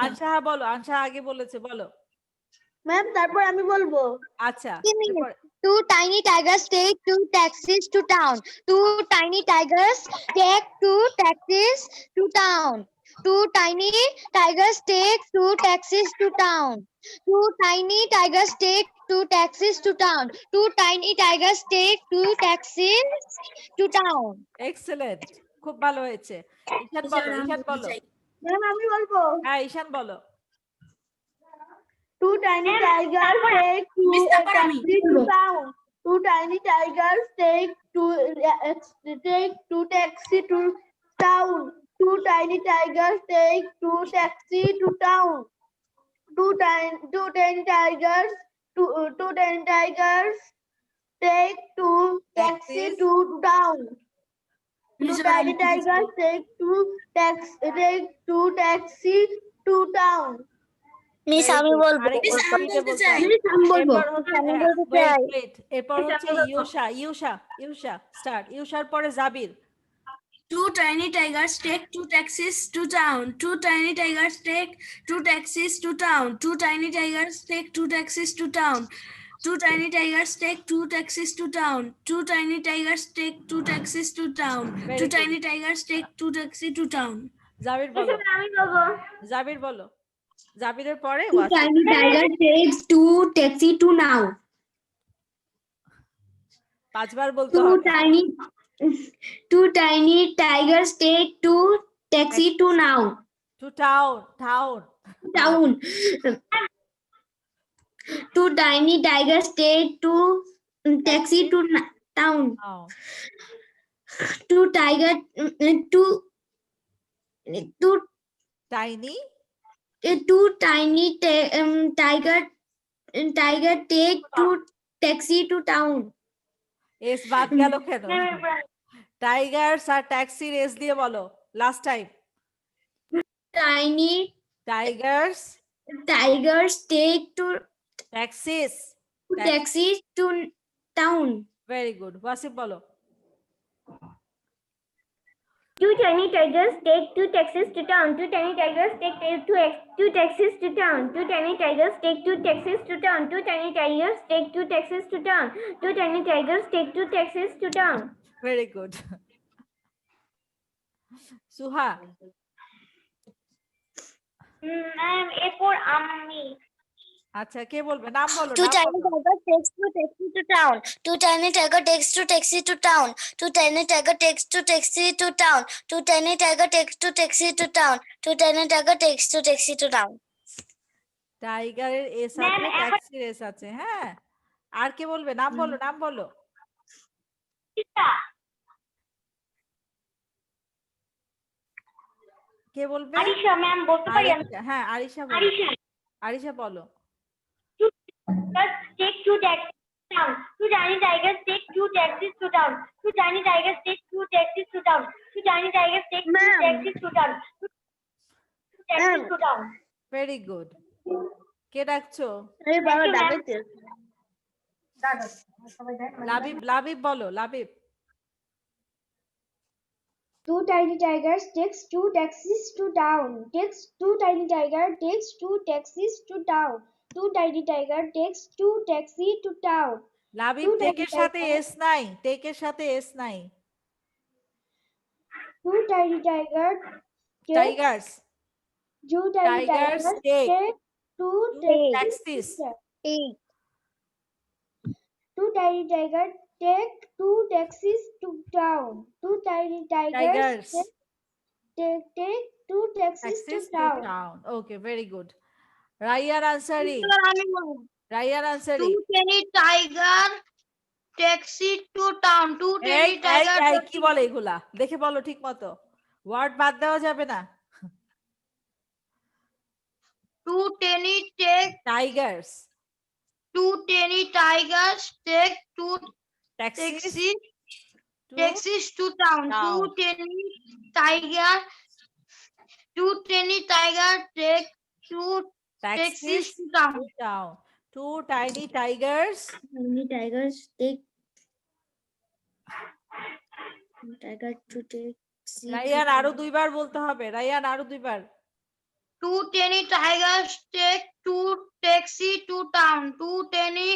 আনশা বলো, আনশা আগে বলেছে, বলো। ম্যাম তারপর আমি বলবো। আচ্ছা, Give me এরপর Two tiny tigers take two taxis to town. Two tiny tigers take two taxis to town. Two tiny tigers take two taxis to town. Two tiny tigers take two taxis to town. Two tiny tigers take two taxis to town. Excellent, খুব ভালো হয়েছে। ঈশান বলো, ঈশান বলো। Ma'am আমি বলবো। হ্যাঁ, ঈশান বলো। Two tiny tigers take two Miss, তারপর আমি taxis to town. Two tiny tigers take two taxi to town. Two tiny tigers take two taxi to town. Two tiny tigers take two taxi Taxis. to town. Two Miss, tiny tigers take two taxi to town. Miss, আমি বলবো। আরেকটু Miss, আমি স্পিডে বলতে বলতে চাই। হবে। আমি বলবো। এরপর হচ্ছে আমি বলতে wait, চাই। wait, এরপর হচ্ছে ইউশা স্টার্ট। ইউশার পরে জাবির। Two tiny tigers take two taxis to town. Two tiny tigers take two taxis to town. Two tiny tigers take two taxis to town. Two tiny tigers take two taxis to town. Two tiny tigers take two taxis to town. Very Two good. tiny tigers take two taxis to town. জাবির বলো, এসব আমি বলবো। জাবির বলো। জাবিরের পরে Two Wasim. tiny tigers takes two taxi to now. 5 বার বলতে হবে। Two tiny tigers take two taxi to now. To town. Town. Two tiny tigers take two taxi to town. Two tiger two tiny two tiny tiger take two taxi to town. S বাদ গেল কেন? Tigers আর ট্যাক্সির S দিয়ে বলো last time. Tiny Tigers tigers take two taxis. taxis to town. Very good, Wasim বলো। Two tiny tigers take two taxis to town. Two tiny tigers take two taxis to town. Two tiny tigers take two taxis to town. Two tiny tigers take two taxis to town. Two tiny tigers take two taxis to town. Very good. Suha এরপর আমি আচ্ছা কে বলবে? নাম বলো, Two নাম tiny বলো। tiger takes two taxi to town. Two tiny tiger takes two taxi to town. Two tiny tiger takes two taxi to town. Two tiny tiger takes two taxi to town. Two tiny tiger takes two taxi to town. টাইগারের S Ma'am, আছে, ট্যাক্সির S আছে। হ্যাঁ, আর কে বলবে? নাম বলো, নাম বলো। কে বলবে? আরিশা ম্যাম বলতে পারি আমি? আরিশা, হ্যাঁ আরিশা বলো। আরিশা, আরিশা বলো। take two taxis to town. Two tiny tigers take two taxis to town. Two tiny tigers take two taxis to town. Two tiny tigers take two Ma'am. taxis to town. Two taxis to town. Very good. কে ডাকছো? Hey, Baba, Thank you, ma'am. diabetes. Labib, Labib বলো, Labib. Two tiny tigers takes two taxis to town. Two tiny tiger takes two taxis to town. Two tiny tiger takes two taxi to town. Labib, Two tiny টেকের সাথে tiger- S নাই, টেকের সাথে S নাই। Two tiny tiger takes Tigers, two tiny Tigers tigers take take two taxis. Eight. Two tiny tiger take two taxis to town. Two tiny tigers Tigers take two taxis to taxis to town. town. Okay, very good. Ryan answering. এবার আমি বলবো Ryan to answering. Tiny tiger taxi to town to এই tiny এই tiger এই কি বলে এগুলা? দেখে বলো ঠিক মতো। ওয়ার্ড বাদ দেওয়া যাবে না। Two tiny take tigers, two tiny tigers take two taxis taxi to taxis to town to town. Tiny tiger take two taxis Taxis to town to town. Two tiny tigers. Tiny tigers take tiger to take. Raiyan আরো দুইবার বলতে হবে। রায়ান আরো দুইবার। Two tiny tigers take two taxi to town two tiny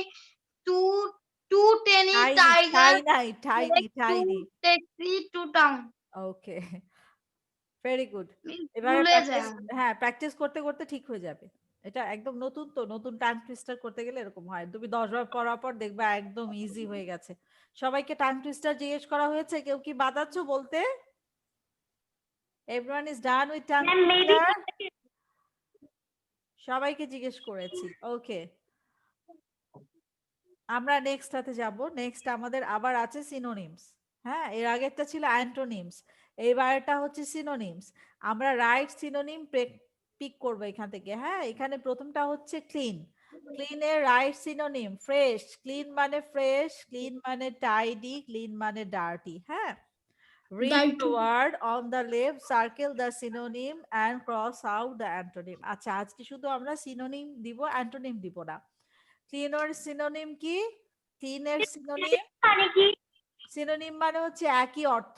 tiger Tiny. Taxi to town okay, very good. এবারে ভুলে practice, যায় হ্যাঁ প্র্যাকটিস করতে করতে ঠিক হয়ে যাবে। এটা একদম নতুন তো, নতুন টাং টুইস্টার করতে গেলে এরকম হয়। তুমি 10 বার পড়ার পর দেখবা একদম ইজি হয়ে গেছে। সবাইকে টাং টুইস্টার জিজ্ঞেস করা হয়েছে? কেউ কি বাদাচ্ছ বলতে? Everyone is done with tongue Ma'am, maybe twister? সবাইকে জিজ্ঞেস করেছি। ওকে, আমরা নেক্সট হাতে যাব। নেক্সট আমাদের আবার আছে সিনোনিমস। হ্যাঁ, এর আগেরটা ছিল অ্যান্টোনিমস, এইবারটা হচ্ছে সিনোনিমস। আমরা রাইট সিনোনিম পিক করব এখান থেকে। হ্যাঁ, এখানে প্রথমটা হচ্ছে ক্লিন। ক্লিনের রাইট সিনোনিম ফ্রেশ। ক্লিন মানে ফ্রেশ, ক্লিন মানে টাইডি, ক্লিন মানে ডার্টি। হ্যাঁ, read the word on the left, circle the synonym and cross out the antonym. আচ্ছা, আজকে শুধু আমরা সিনোনিম দিব, অ্যান্টোনিম দিব না। ক্লিনের সিনোনিম কি? ক্লিনের সিনোনিম, মানে কি? সিনোনিম মানে হচ্ছে একই অর্থ,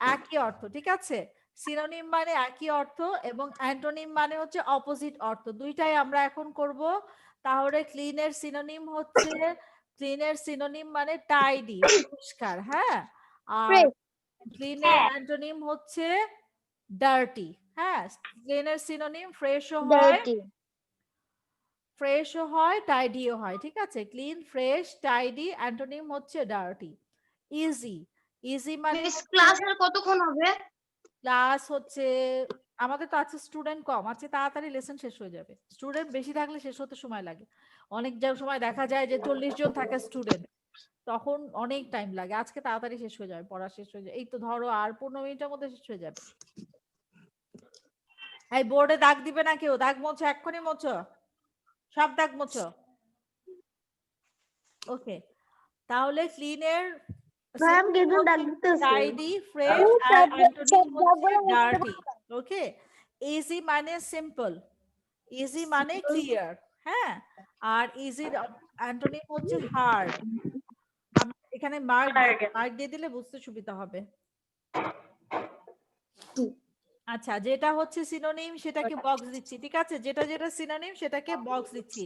একই অর্থ, ঠিক আছে? সিনোনিম মানে একই অর্থ এবং অ্যান্টোনিম মানে হচ্ছে অপোজিট অর্থ। দুইটাই আমরা এখন করব। তাহলে ক্লিনের সিনোনিম মানে টাইডি, পরিষ্কার। হ্যাঁ, আর ক্লিনের অ্যান্টোনিম হচ্ছে ডার্টি। হ্যাঁ, ক্লিনের সিনোনিম ফ্রেশও হয়, ফ্রেশও হয়, টাইডিও হয়, ঠিক আছে? Clean, fresh, tidy. অ্যান্টোনিম হচ্ছে ডার্টি। ইজি, ইজি মানে মিস ক্লাসের কতক্ষণ হবে ক্লাস হচ্ছে, আমাদের তো আছে স্টুডেন্ট কম আছে, তাড়াতাড়ি লেসন শেষ হয়ে যাবে। স্টুডেন্ট বেশি থাকলে শেষ হতে সময় লাগে। অনেক সময় দেখা যায় যে 40 জন থাকে স্টুডেন্ট, তখন অনেক টাইম লাগে। আজকে তাড়াতাড়ি শেষ হয়ে যাবে, পড়া শেষ হয়ে যাবে। এই তো ধরো আর 15 মিনিটের মধ্যে শেষ হয়ে যাবে। এই বোর্ডে দাগ দিবে না কেউ? দাগ মোছো, এক্ষুনি মোছো, সব দাগ মোছো। ওকে, তাহলে ক্লিনের টাইডি, ফ্রেশ আর অ্যান্টোনিম হচ্ছে ডার্টি। ওকে, ইজি মানে সিম্পল, ইজি মানে ক্লিয়ার। হ্যাঁ, আর ইজির অ্যান্টোনিম হচ্ছে হার্ড। এখানে মার্ক দিয়ে দিলে বুঝতে সুবিধা হবে। আচ্ছা, যেটা হচ্ছে সিনোনিম সেটাকে বক্স দিচ্ছি, ঠিক আছে? যেটা যেটা সিনোনিম সেটাকে বক্স দিচ্ছি।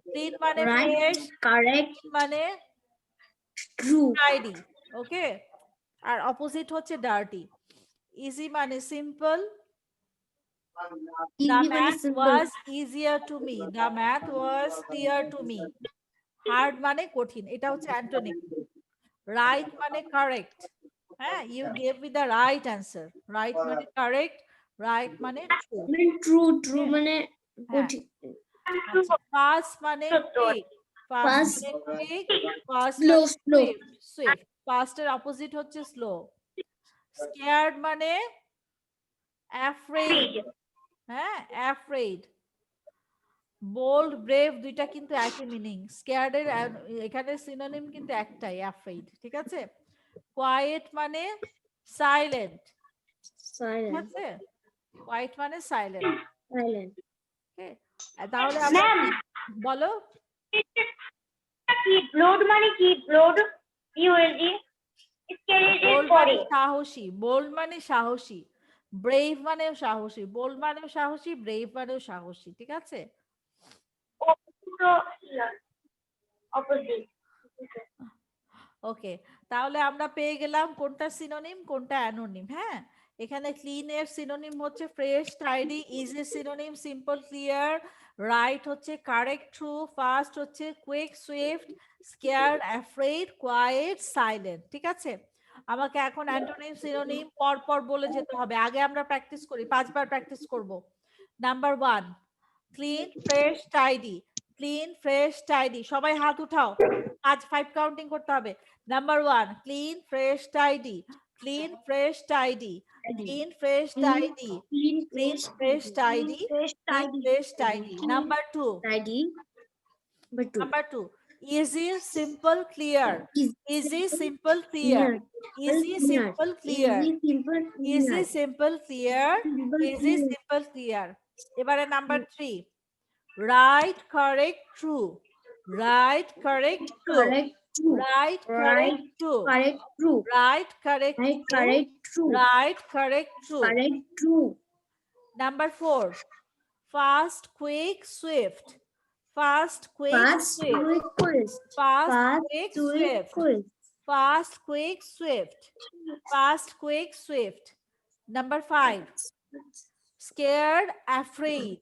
ক্লিন মানে ফ্রেশ, Correct. মানে True. টাইডি। ওকে, আর অপোজিট হচ্ছে ডার্টি। ইজি মানে simple, The math was easier to me. The math was clear to me. Hard মানে কঠিন, এটা হচ্ছে অ্যান্টোনিম। Right মানে correct, হ্যাঁ, you gave me the right answer. Right মানে correct, right মানে true। true মানে হ্যাঁ, আচ্ছা, fast মানে quick, fast মানে quick, fast Slow, মানে slow. swift, fast এর অপোজিট হচ্ছে slow। Scared মানে afraid, হ্যাঁ, afraid। বোল্ড ব্রেভ দুইটা কিন্তু একই মিনিং। স্কেয়ার্ড এর এখানে সিনোনিম কিন্তু একটাই, অ্যাফ্রেইড, ঠিক আছে। কোয়াইট মানে সাইলেন্ট, ঠিক আছে, কোয়াইট মানে সাইলেন্ট। ওকে, তাহলে আমরা বলো ব্লোড মানে কি? ব্লোড বিওএলডি বোল্ড মানে সাহসী, বোল্ড মানে সাহসী, ব্রেভ মানেও সাহসী, বোল্ড মানেও সাহসী, ব্রেভ মানেও সাহসী, ঠিক আছে। অপোজিট। ওকে, তাহলে আমরা পেয়ে গেলাম কোনটা সিনোনিম কোনটা অ্যানোনিম। হ্যাঁ, এখানে ক্লিন এর সিনোনিম হচ্ছে fresh, tidy, easy synonym simple, clear, right হচ্ছে কারেক্ট, ট্রু, ফাস্ট হচ্ছে quick, swift, scared, afraid, quiet, silent, ঠিক আছে। আমাকে এখন অ্যান্টোনিম সিনোনিম পর পর বলে যেতে হবে। আগে আমরা প্র্যাকটিস করি, 5 বার প্র্যাকটিস করব। Number 1 clean, fresh, tidy. Clean, fresh, tidy, সবাই হাত উঠাও, আজ 5 কাউন্টিং করতে হবে। Number 1 clean, fresh, tidy, clean, fresh, tidy, clean, fresh, tidy, clean, fresh, tidy, clean, fresh, tidy. Number 2 number 2 easy, simple, clear, easy, simple, clear, easy, simple, clear, easy, simple, clear, easy, simple, clear। এবারে number 3 right, correct, true, right, correct, true, right, correct, true, right, correct, true, right, correct, true। Number 4 fast, quick, swift, fast, quick, swift, fast, quick, swift, fast, quick, swift, fast, quick, swift। Number 5 scared, afraid,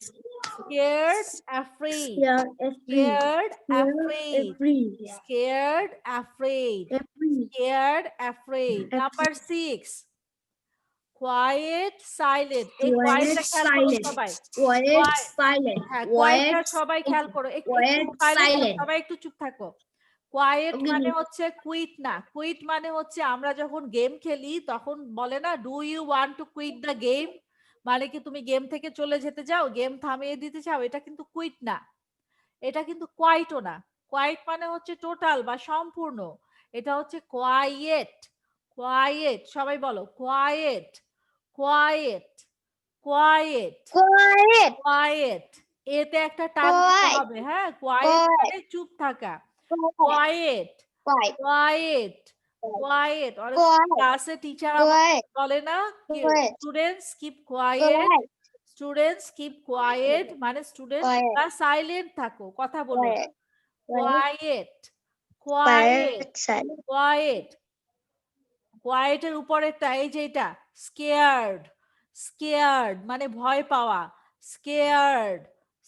scared, afraid, scared, afraid, scared, afraid, scared, afraid। Number 6 quiet, silent। এই কোয়াইটটা খেয়াল করো সবাই, হ্যাঁ কোয়াইটটা সবাই খেয়াল করো, একটু silent, সবাই একটু চুপ থাকো। কোয়াইট মানে হচ্ছে কুইট না, কুইট মানে হচ্ছে আমরা যখন গেম খেলি তখন বলে না do you want to quit the game, মানে কি তুমি গেম থেকে চলে যেতে চাও, গেম থামিয়ে দিতে চাও, এটা কিন্তু কুইট না, এটা কিন্তু কোয়াইটও না। কোয়াইট মানে হচ্ছে টোটাল বা সম্পূর্ণ, এটা হচ্ছে কোয়াইট, কোয়াইট, সবাই বলো কোয়াইট, কোয়াইট, কোয়াইট, কোয়াইট, এতে একটা টান দিতে হবে, হ্যাঁ, কোয়াইট মানে চুপ থাকা, কোয়াইট, কোয়াইট, কোয়াইট। অনেক ক্লাসে টিচার বলে না students keep quiet, students keep quiet, মানে স্টুডেন্টরা সাইলেন্ট থাকো, কথা বলো না। কোয়াইট, কোয়াইট, কোয়াইট, কোয়াইটের উপরেরটা এই যে এটা স্কেয়ার্ড, স্কেয়ার্ড মানে ভয় পাওয়া, scared,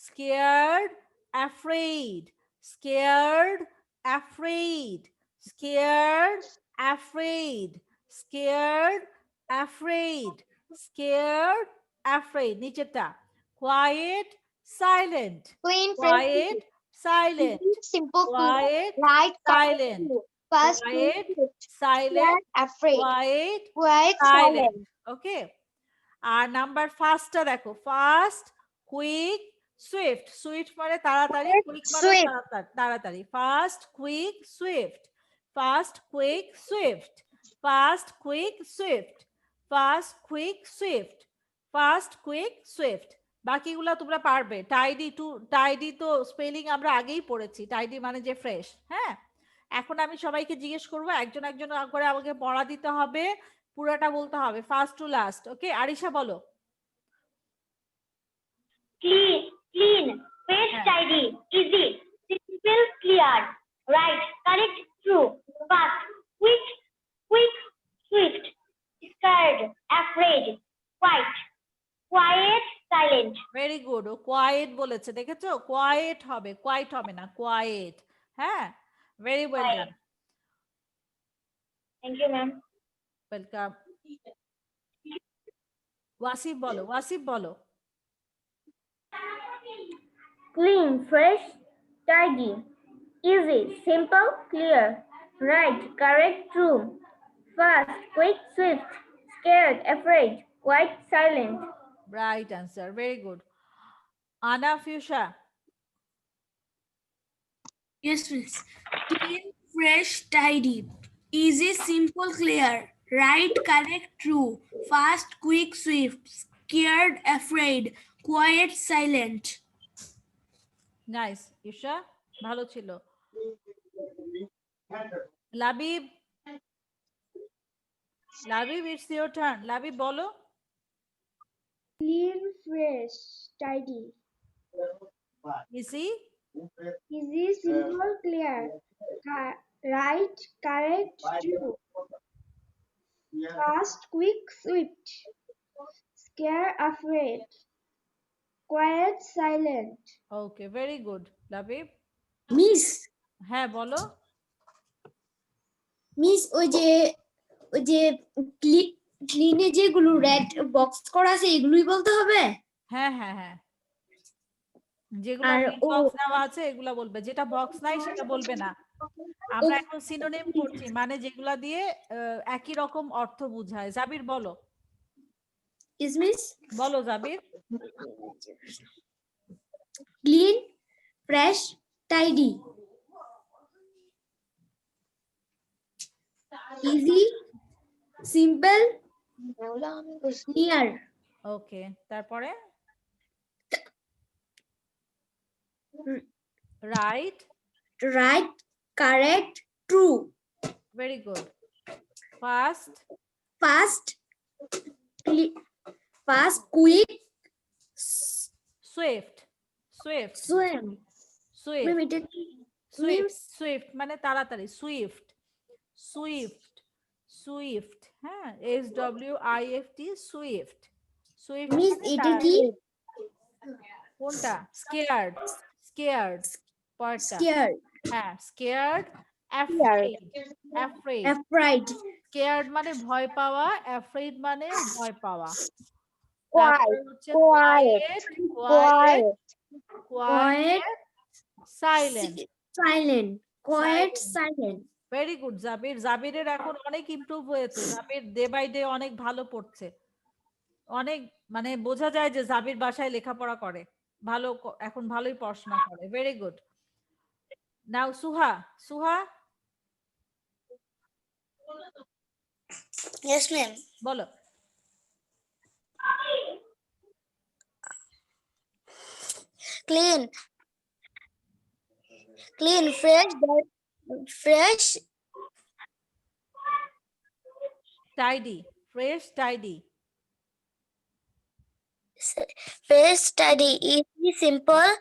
scared, afraid, scared, afraid, scared, afraid, scared, afraid, scared, afraid. নিচেরটা quiet, silent, quiet, silent, quiet, silent, quiet, silent, quiet, silent। Okay, আর নাম্বার 5টা দেখো ফাস্ট, কুইক, সুইফট, সুইফট মানে তাড়াতাড়ি, কুইক মানে তাড়াতাড়ি, fast, quick, Swift, fast, quick, Swift, fast, quick, Swift, fast, quick, Swift, fast, quick, Swift. বাকিগুলো তোমরা পারবে। টাইডি টু, টাইডি তো স্পেলিং আমরা আগেই পড়েছি, টাইডি মানে যে ফ্রেশ। হ্যাঁ, এখন আমি সবাইকে জিজ্ঞেস করবো, একজন একজন করে আমাকে পড়া দিতে হবে, পুরোটা বলতে হবে ফার্স্ট টু লাস্ট। ওকে, আরিশা বলো। Clean, clean, fresh, tidy, easy, simple, clear, right, correct, true, fast, quick, swift, scared, afraid, quiet, quiet, silent। Very good. ও কোয়াইট বলেছে, দেখেছো? কোয়াইট হবে, কোয়াইট হবে না, কোয়াইট। হ্যাঁ, very well done. Thank you, ma'am. Welcome. Wasif বলো, ওয়াসিফ বলো। Clean, fresh, tidy. Easy, simple, clear. Right, correct, true. Fast, quick, swift. Scared, afraid. Quiet, silent. Right answer, very good. আনা ফিউশা। Yes, miss. Clean, fresh, tidy. Easy, simple, clear. Right, correct, true. Fast, quick, swift. Scared, afraid. Quiet, silent. Nice Isha, ভালো ছিল। Labib, Labib it's your turn. Labib বলো। Clean, fresh, tidy. Easy, Easy, simple, clear. Right, correct, true. Fast, quick, swift. Scare, afraid. Quiet, silent. ওকে, very good Labib. Miss হ্যাঁ বলো। Miss ওই যে ক্লিনে যেগুলো red box করা আছে এগুলোই বলতে হবে। হ্যাঁ হ্যাঁ হ্যাঁ, যেগুলো আর বক্স দেওয়া আছে এগুলা বলবে, যেটা বক্স নাই সেটা বলবে না। আমরা এখন সিনোনিম করছি, মানে যেগুলা দিয়ে একই রকম অর্থ বোঝায়। জাবির বলো, মিস বলো Jabir. Clean, fresh, tidy. Easy, simple, near. Okay, তারপরে right, right, correct, true. Very good. Fast, fast, quick, swift, swift, swim. Swift, swift, swift মানে তাড়াতাড়ি। Swift, swift, swift. হ্যাঁ, SWIFT, সুইফট। সুইফট মিস এটা কি? কোনটা? স্কেয়ার্ড, স্কেয়ার্ড পরেরটা। Scare, হ্যাঁ, scared, afraid, afraid. Afraid, scared মানে ভয় পাওয়া, অ্যাফ্রেড মানে ভয় পাওয়া। Quiet, তারপরে হচ্ছে quiet, quiet, quiet. Quiet, silent. Silent, quiet, Silent. Silent. Very good Jabir. জাবিরের এখন অনেক ইমপ্রুভ হয়েছে। জাবির ডে বাই ডে অনেক ভালো পড়ছে। অনেক, মানে বোঝা যায় যে জাবির বাসায় লেখাপড়া করে ভালো, এখন ভালোই পড়াশোনা করে। Very good. Now Suha, Suha Yes, ma'am. বলো। Clean, clean, fresh, tidy, fresh, tidy. fresh, tidy, easy, simple,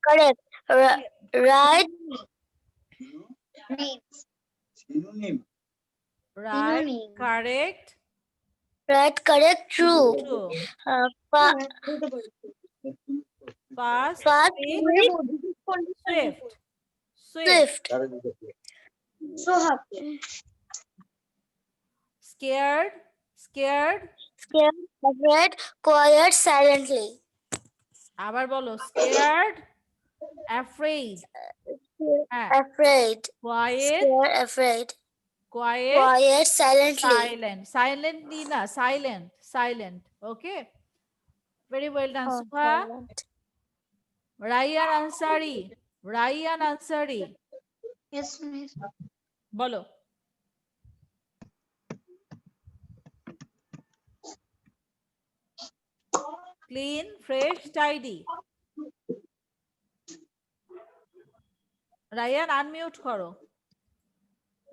correct, right, right, correct, right, correct, true. True. Fast, Fast, quick, quick, swift, swift. swift. Scared, scared. Scared, afraid, quiet, silently. আবার বলো, scared, afraid, হ্যাঁ, Afraid, quiet, scared, afraid, quiet, quiet, silently. Silent. Silently না, silent, silent. Okay, very well done Suha. Raiyan Ansari, Raiyan Ansari Yes, miss. বলো। Clean, fresh, tidy. Raiyan unmute করো।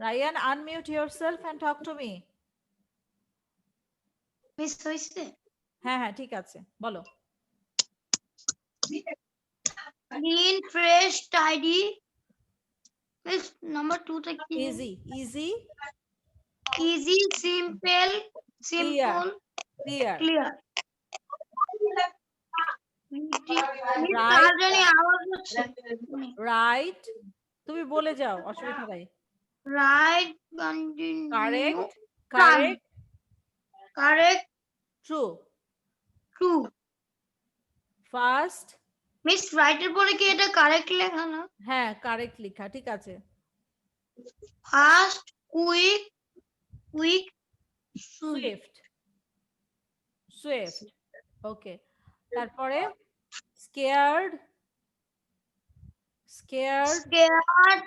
Raiyan unmute yourself and talk to me. Miss হয়েছে? হ্যাঁ হ্যাঁ ঠিক আছে, বলো। Clean, fresh, tidy. Miss, number 2 টা কি? Easy, easy, Easy, simple, Clear. simple, clear. clear. Right জানি আওয়াজ হচ্ছে রাইট তুমি বলে যাও, অসুবিধা নাই। Right continue correct correct correct true true first. Miss রাইটের পরে কি এটা কারেক্ট লেখা না? হ্যাঁ কারেক্ট লেখা, ঠিক আছে। Fast quick quick swift swift okay. তারপরে স্কেয়ার্ড স্কেয়ার্ড স্কেয়ার্ড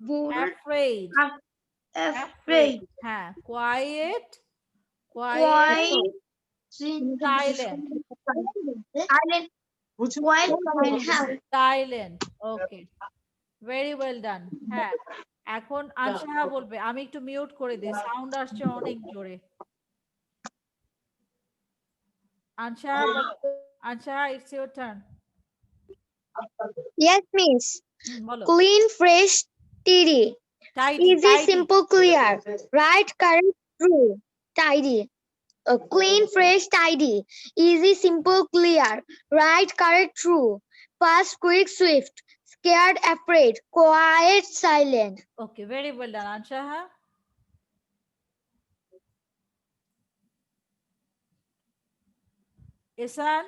বুল অ্যাফ্রেড afraid হ্যাঁ quiet quiet silent silent quiet silent okay very well done. হ্যাঁ এখন আনসাহা বলবে, আমি একটু মিউট করে দিই, সাউন্ড আসছে অনেক জোরে। Anshaha Anshaha it's your turn. Yes, miss. বলো। Clean, fresh, tidy. Tidy, Easy, tidy. simple, clear. Right, correct, true. Tidy. Clean, fresh, tidy. Easy, simple, clear. Right, correct, true. Fast, quick, swift. Scared, afraid. Quiet, silent. Okay, very well done, Anshaha. Isan?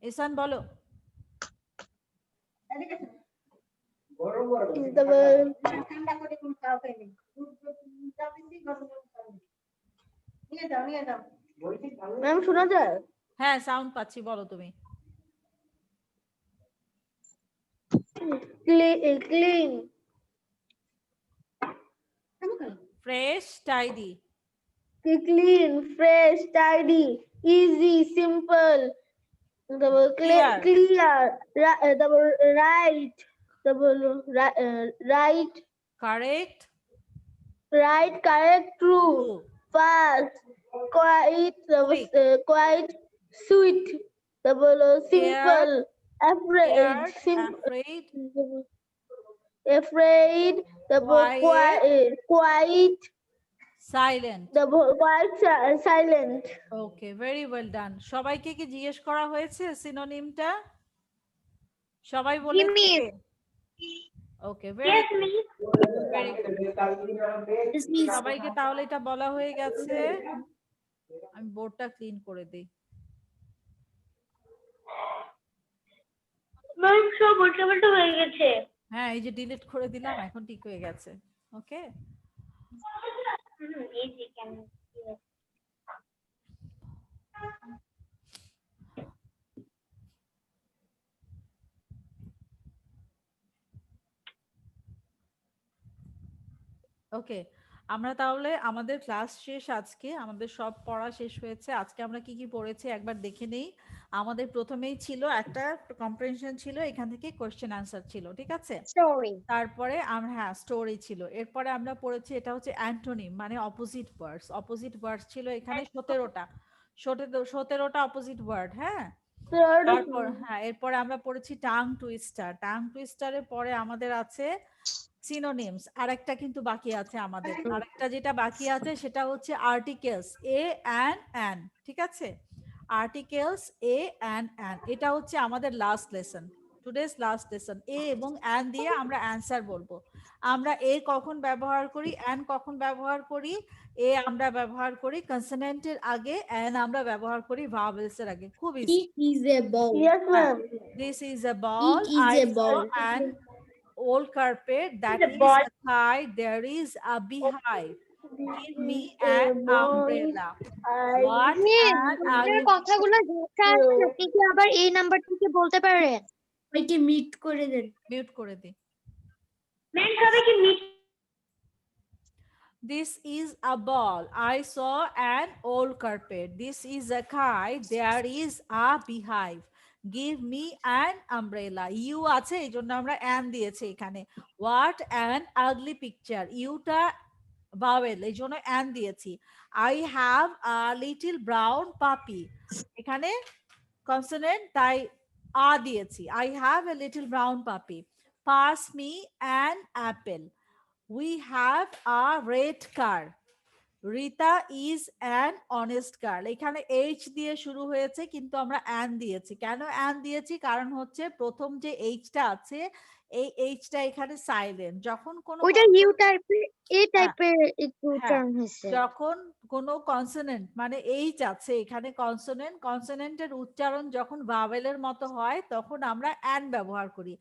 Isan, bolo. Ma'am শোনা যায়? হ্যাঁ sound পাচ্ছি, বলো তুমি। Clean Fresh, tidy. clean, fresh, tidy, easy, simple, Clear. right, right, Correct. right, correct, true, True. fast, quiet, Quick. quiet, sweet, simple, afraid, Scared, afraid, afraid, quiet, silent. quiet, silent. Okay, very well done. সবাইকে কি জিজ্ঞেস করা হয়েছে সিনোনিমটা? সবাই বলেছে? ওকে, very very good. সবাইকে তাহলে এটা বলা হয়ে গেছে। আমি বোর্ডটা ক্লিন করে দিই। ম্যাম সব উল্টাপাল্টা হয়ে গেছে। হ্যাঁ এই যে ডিলিট করে দিলাম, এখন ঠিক হয়ে গেছে। ওকে ইজি কেন ওকে আমরা তাহলে আমাদের ক্লাস শেষ, আজকে আমাদের সব পড়া শেষ হয়েছে। আজকে আমরা কি কি পড়েছি একবার দেখে নেই। আমাদের প্রথমেই ছিল একটা কম্প্রিহেনশন ছিল, এখান থেকে কোশ্চেন আনসার ছিল, ঠিক আছে। Story. তারপরে আমরা হ্যাঁ স্টোরি ছিল। এরপরে আমরা পড়েছি এটা হচ্ছে অ্যান্টোনিম মানে অপোজিট ওয়ার্ডস। অপোজিট ওয়ার্ডস ছিল এখানে 17টা 17টা অপোজিট ওয়ার্ড। হ্যাঁ তারপর হ্যাঁ এরপরে আমরা পড়েছি টাং টুইস্টার। টাং টুইস্টারের পরে আমাদের আছে সিনোনিমস। আরেকটা কিন্তু বাকি আছে আমাদের, আরেকটা যেটা বাকি আছে সেটা হচ্ছে আর্টিকেলস এ অ্যান, ঠিক আছে। আর্টিকেলস এ অ্যান, এটা হচ্ছে আমাদের last lesson, today's last lesson. A এবং অ্যান দিয়ে আমরা অ্যানসার বলবো। আমরা এ কখন ব্যবহার করি, অ্যান কখন ব্যবহার করি? এ আমরা ব্যবহার করি কনসোনেন্টের আগে, অ্যান আমরা ব্যবহার করি ভাওয়েলস এর আগে। খুব easy. It is a ball. Yes, ma'am. This is a ball. It is I a ball. saw an old carpet. That It's a is ball. a kite. There is a beehive. Give me an umbrella. What Miss, an আপনার ugly কথাগুলো ঝাপসা আসছে, আপনি কি আবার এই number থেকে বলতে পারেন? ওইকে মিট করে দেন। mute করে দি। ম্যাম সবাইকে meet This is a ball. I saw an old carpet. This is a kite. There is a beehive. Give me an umbrella. You আছে এই জন্য আমরা an দিয়েছি এখানে। What an ugly picture. ইউটা vowel এই জন্য an দিয়েছি। I have a little brown puppy. এখানে consonant তাই আ দিয়েছি। I have a little brown puppy. Pass me an apple. We have a red car. Rita is an honest girl. এখানে H দিয়ে শুরু হয়েছে কিন্তু আমরা অ্যান দিয়েছি। কেন অ্যান দিয়েছি? কারণ হচ্ছে প্রথম যে এইচটা আছে এই এইচটা এখানে সাইলেন্ট। যখন কোনো ওইটা ইউ টাইপের এ হ্যাঁ, টাইপের একটু হ্যাঁ, টার্ম হয়েছে। যখন কোনো কনসোনেন্ট মানে এইচ আছে এখানে কনসোনেন্ট, কনসোনেন্টের উচ্চারণ যখন ভাওয়েলের মতো হয় তখন আমরা অ্যান ব্যবহার করি।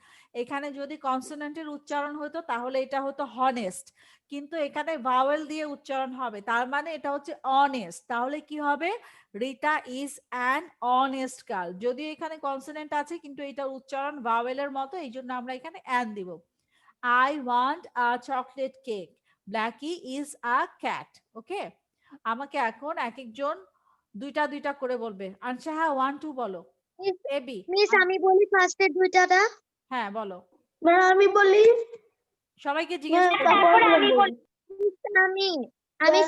এখানে যদি কনসোনেন্টের উচ্চারণ হতো তাহলে এটা হতো হনেস্ট, কিন্তু এখানে ভাওয়েল দিয়ে উচ্চারণ হবে তার মানে এটা হচ্ছে অনেস্ট। তাহলে কি হবে? Rita is an honest girl. যদিও এখানে কনসোনেন্ট আছে কিন্তু এটার উচ্চারণ ভাওয়েলের মতো, এই জন্য আমরা এখানে অ্যান দিব। I want a chocolate cake. Blackie is a cat. ওকে, আমাকে এখন এক একজন দুইটা দুইটা করে বলবে। আনসাহা 1 2 বলো। এবি মিস আমি বলি ফার্স্টের দুইটাটা। হ্যাঁ বলো, ম্যাম আমি বলি। সবাইকে জিজ্ঞেস ম্যাম করো। তারপরে আমি বলি। মিস, আমি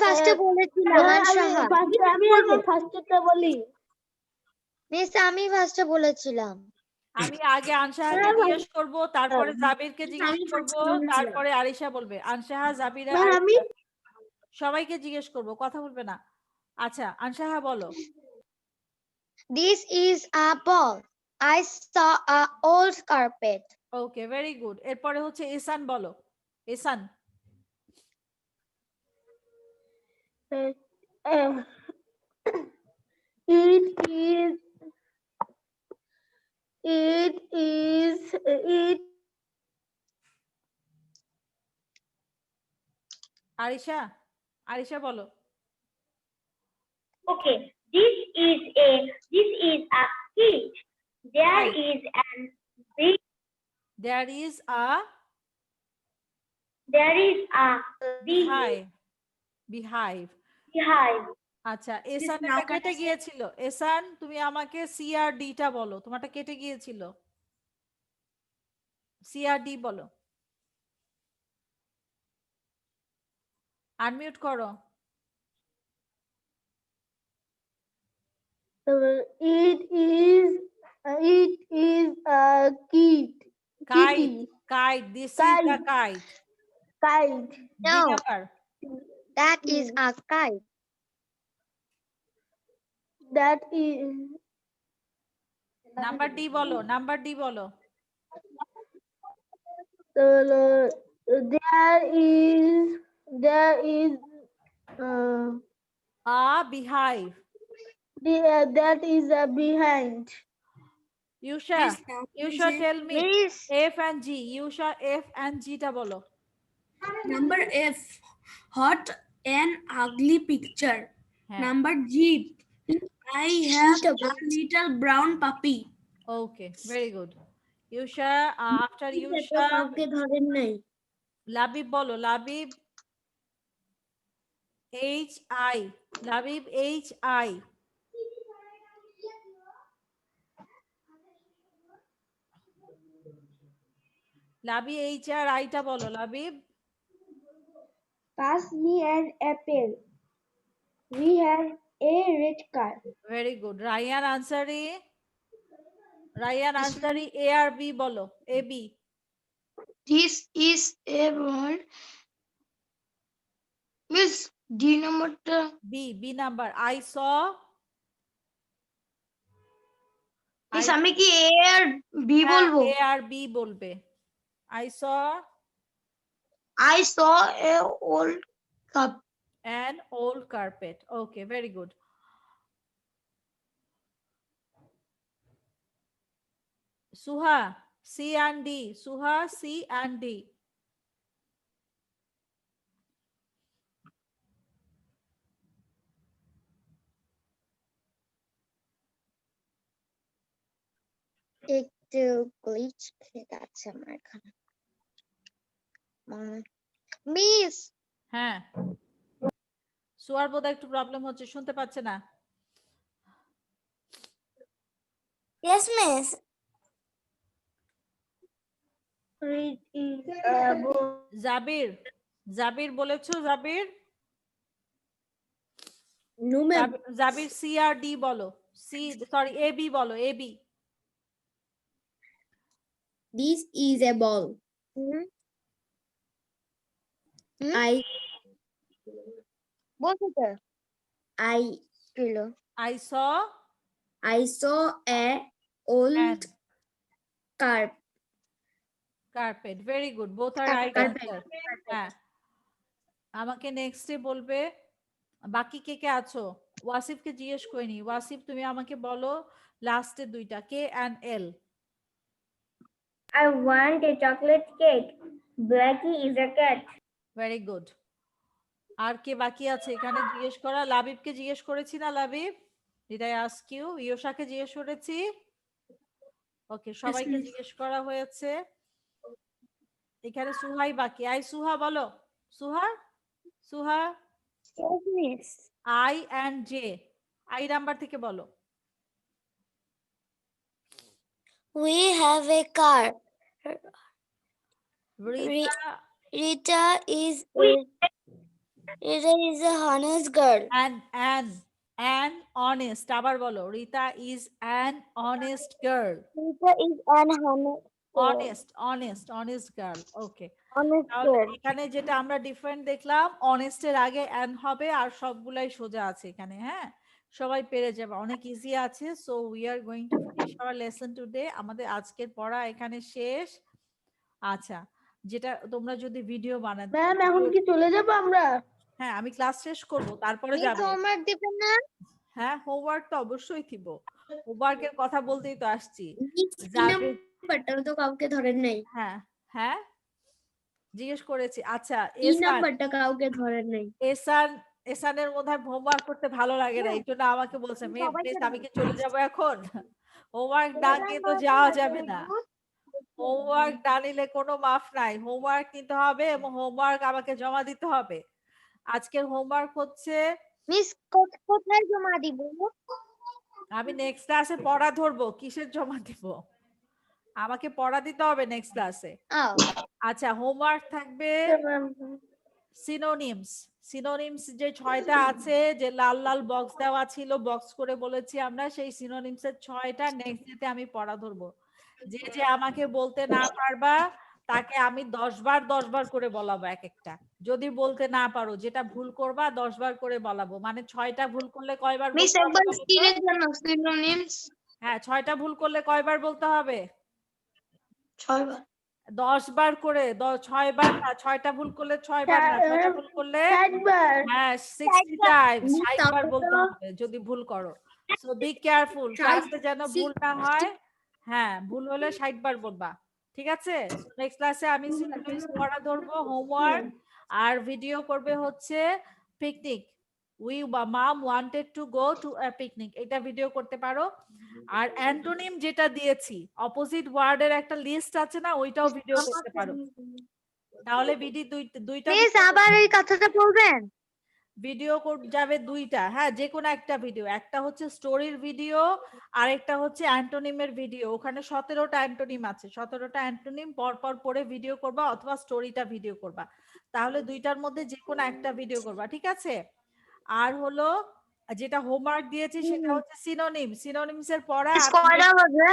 ফার্স্টে বলেছিলাম আনসাহা। আমি আগে ফার্স্টেরটা বলি। মিস আমি ফার্স্টে বলেছিলাম। আমি আগে আনসাহাকে জিজ্ঞেস করব, তারপরে জাবিরকে জিজ্ঞেস করব, তারপরে আরিশা বলবে। আনসাহা, জাবিরা, ম্যাম আমি আরিশা সবাইকে জিজ্ঞেস করব, কথা বলবে না। আচ্ছা আনসাহা বলো। This is a ball. I saw a old carpet. Okay, very good. এরপরে হচ্ছে এসান বলো। এসান it আরিশা, আরিশা বলো। Okay, this is a kid. There Right. is an big There is a beehive. beehive. আচ্ছা, এসানেরটা কেটে গিয়েছিল। এসান তুমি আমাকে সি আর ডি টা বলো, তোমারটা কেটে গিয়েছিল। সি আর ডি বলো, আনমিউট করো। it is a kid. Kite, kite, this is a kite. Kite. D No, number, that is a kite. That is number D বলো, নাম্বার ডি বলো। there is a beehive. that is a behind. Yusha, Please now, Yusha please, tell me Miss, F and G. Yusha F and G টা বলো। Number F, hot and ugly picture. হ্যাঁ, Number G, I have a little brown puppy. Okay, very good. Yusha, after Yusha কাউকে ধরেন নাই। লাবিব বলো। Labib H I, Labib H I. Labib H আর আইটা বলো Labib. Pass me an apple. We have a red car. Very good. Raiyan Ansari, Raiyan Ansari A আর B বলো। A B. This is a world. Miss D numberটা B, B number. I saw, মিস আমি কি A আর বি বলবো? এ আর বি বলবে। I saw I saw a old cup. an old carpet. Okay, very good. Suha, C and D. Suha, C and D. একটু glitch খেয়ে আছে আমার এখানে। মিস, হ্যাঁ, সুয়ার বোধহয় একটু প্রবলেম হচ্ছে, শুনতে পাচ্ছে না। Yes, miss. It is Jabir, Jabir বলেছো Jabir? No ma'am. Jabir C আর ডি বলো। সি, সরি এ বি বলো। A B. This is a ball. Hmm? I বলছো তো I কিলো I saw a old an carpet. carpet. Very good. Both are right Carpet. answer. হ্যাঁ, আমাকে নেক্সটে বলবে বাকি কে কে আছো? ওয়াসিফকে জিজ্ঞেস করিনি। ওয়াসিফ তুমি আমাকে বলো লাস্টে দুইটা K and L. I want a chocolate cake. Blackie is a cat. Very good. আর কে বাকি আছে এখানে জিজ্ঞেস করা? লাবিবকে জিজ্ঞেস করেছি না Labib? Did I ask you? ইয়োশাকে জিজ্ঞেস করেছি? ওকে, সবাইকে জিজ্ঞেস করা হয়েছে। এখানে সুহাই বাকি। আই সুহা বলো। Suha, Suha miss I and J. I number থেকে বলো। We have a car. Rita Rita is a honest girl. and honest আবার বলো। Rita is an honest girl. Rita is an honest girl. Okay, honest তাহলে girl. এখানে যেটা আমরা ডিফারেন্ট দেখলাম, অনেস্টের আগে অ্যান হবে আর সবগুলাই সোজা আছে এখানে। হ্যাঁ, সবাই পেরে যাবে, অনেক ইজি আছে। So we are going to finish hour lesson today. আমাদের আজকের পড়া এখানে শেষ। আচ্ছা, যেটা তোমরা যদি ভিডিও বানাতে, ম্যাম এখন কি চলে যাব আমরা? হ্যাঁ আমি ক্লাস শেষ করব তারপরে মিস যাবে। হোমওয়ার্ক দিবেন না? হ্যাঁ, হোমওয়ার্ক তো অবশ্যই দিব। হোমওয়ার্কের কথা বলতেই তো আসছি। Miss, কি যাদের নাম্বারটাও তো কাউকে ধরেন নাই। হ্যাঁ হ্যাঁ জিজ্ঞেস করেছি। আচ্ছা, কি নাম্বারটা কাউকে ধরেন নাই। এসানের মধ্যে হোমওয়ার্ক করতে ভালো লাগে না, এই জন্য আমাকে বলছে মেয়ে প্লিজ আমি কি চলে যাব এখন? হোমওয়ার্ক না নিয়ে তো যাওয়া যাবে না। হোমওয়ার্ক না নিলে কোনো মাফ নাই। হোমওয়ার্ক নিতে হবে এবং হোমওয়ার্ক আমাকে জমা দিতে হবে। আজকের হোমওয়ার্ক হচ্ছে, মিস কোথায় জমা দিব? আমি নেক্সট ক্লাসে পড়া ধরবো। কিসের জমা দিব? আমাকে পড়া দিতে হবে নেক্সট ক্লাসে। আচ্ছা, হোমওয়ার্ক থাকবে সিনোনিমস যে 6টা আছে, যে লাল লাল বক্স দেওয়া ছিল, বক্স করে বলেছি আমরা, সেই সিনোনিমসের 6টা নেক্সট ডেতে আমি পড়া ধরবো। যে যে আমাকে বলতে না পারবা তাকে আমি 10 বার করে বলাবো এক একটা। যদি বলতে না পারো, যেটা ভুল করবা 10 বার করে বলাবো। মানে 6টা ভুল করলে কয়বার মিস বলতে হবে একবার বলো তো? স্ক্রিনের জন্য সিনোনিমস হ্যাঁ, 6টা ভুল করলে কয়বার বলতে হবে? 6 বার। 10 বার করে, 6 বার না, 6টা ভুল করলে 6 বার না, 6টা ভুল করলে 60 বার। হ্যাঁ 60 টাইমস, Miss, 60 বার তাহলে বলতে তো হবে যদি ভুল করো। সো বি কেয়ারফুল, ক্লাসে যেন ভুল না হয়। হ্যাঁ, ভুল হলে 60 বার বলবা, ঠিক আছে? নেক্সট ক্লাসে আমি সিনোনিমস পড়া ধরবো, হোমওয়ার্ক আর ভিডিও করবে হচ্ছে picnic. We mom wanted to go to a picnic, এটা ভিডিও করতে পারো। আর অ্যান্টোনিম যেটা দিয়েছি, অপোজিট ওয়ার্ডের একটা লিস্ট আছে না, ওইটাও ভিডিও করতে পারো। তাহলে দুইটা মিস আবার এই কথাটা বলবেন? ভিডিও যাবে দুইটা। হ্যাঁ, যে কোনো একটা ভিডিও, একটা হচ্ছে স্টোরির ভিডিও আর একটা হচ্ছে অ্যান্টোনিমের ভিডিও। ওখানে 17টা অ্যান্টোনিম আছে, 17টা অ্যান্টোনিম পরপর পড়ে ভিডিও করবা অথবা স্টোরিটা ভিডিও করবা। তাহলে দুইটার মধ্যে যে কোনো একটা ভিডিও করবা, ঠিক আছে? আর হলো যেটা হোমওয়ার্ক দিয়েছি সেটা হচ্ছে সিনোনিমস এর পড়া। কয়টা বাজে?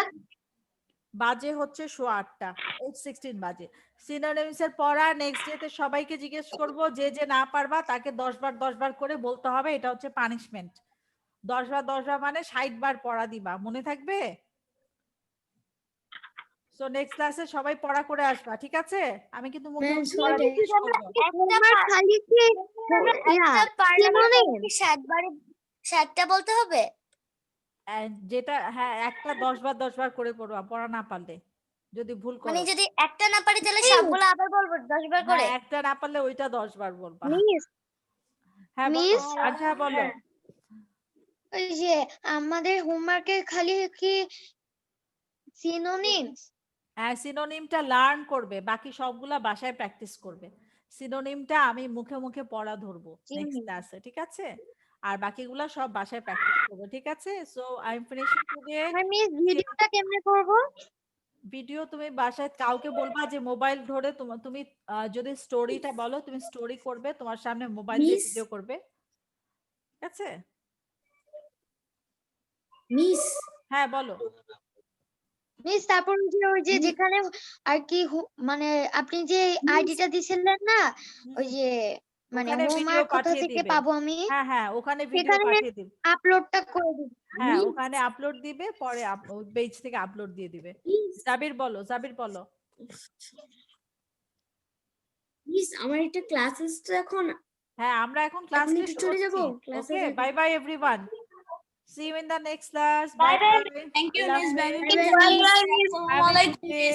বাজে হচ্ছে 8:15, 8:16 বাজে। সিনোনিমস এর পড়া নেক্সট ডেতে সবাইকে জিজ্ঞেস করব, যে যে না পারবা তাকে 10 বার করে বলতে হবে। এটা হচ্ছে পানিশমেন্ট। 10 বার মানে 60 বার পড়া দিবা, মনে থাকবে? সো নেক্সট ক্লাসে সবাই পড়া করে আসবা, ঠিক আছে? আমি কিন্তু মুখে মুখে পড়া জিজ্ঞেস করবো। হোমওয়ার্ক খালি কি সিনোনিম 60টা বলতে হবে? যেটা হ্যাঁ, একটা 10 বার করে পড়বা, পড়া না পারলে। যদি ভুল করো, মানে যদি একটা না পারি তাহলে সবগুলো আবার বলবো 10 বার করে? হ্যাঁ, একটা না পারলে ওইটা 10 বার বলবা। মিস হ্যাঁ মিস আচ্ছা বলো। ওই যে আমাদের হোমওয়ার্কে খালি কি সিনোনিমস? হ্যাঁ, সিনোনিমটা লার্ন করবে, বাকি সবগুলা বাসায় প্র্যাকটিস করবে। সিনোনিমটা আমি মুখে মুখে পড়া ধরবো নেক্সট ক্লাসে, ঠিক আছে? আর বাকিগুলা সব বাসায় প্র্যাকটিস করবে, ঠিক আছে? So I am finishing today. Miss ভিডিওটা কেমনে করব? ভিডিও তুমি বাসায় কাউকে বলবা যে মোবাইল ধরে তুমি যদি স্টোরিটা বলো, তুমি স্টোরি করবে, তোমার সামনে মোবাইল দিয়ে Miss, ভিডিও করবে, ঠিক আছে? মিস, হ্যাঁ বলো। মিস তারপর ওই যে যেখানে আর কি মানে আপনি যে আইডিটা দিছিলেন না, ওই যে মানে ওখানে ভিডিও হোমওয়ার্ক কোথা পাঠিয়ে থেকে দিবে। পাবো আমি হ্যাঁ হ্যাঁ ওখানে ভিডিও সেখানে পাঠিয়ে দিবে। আপলোডটা করে দিব হ্যাঁ ওখানে আপলোড দিবে, পরে ওই পেজ থেকে আপলোড দিয়ে দিবে। জাবির বলো, জাবির বলো। প্লিজ আমার একটা ক্লাস আছে এখন, হ্যাঁ আমরা এখন ক্লাস এখন শেষ একটু চলে যাব করছি। ক্লাসে okay bye bye everyone, see you in the next class. Bye bye. bye Thank you, Allah Miss Hafiz. Baby. Bye bye. Have a good day.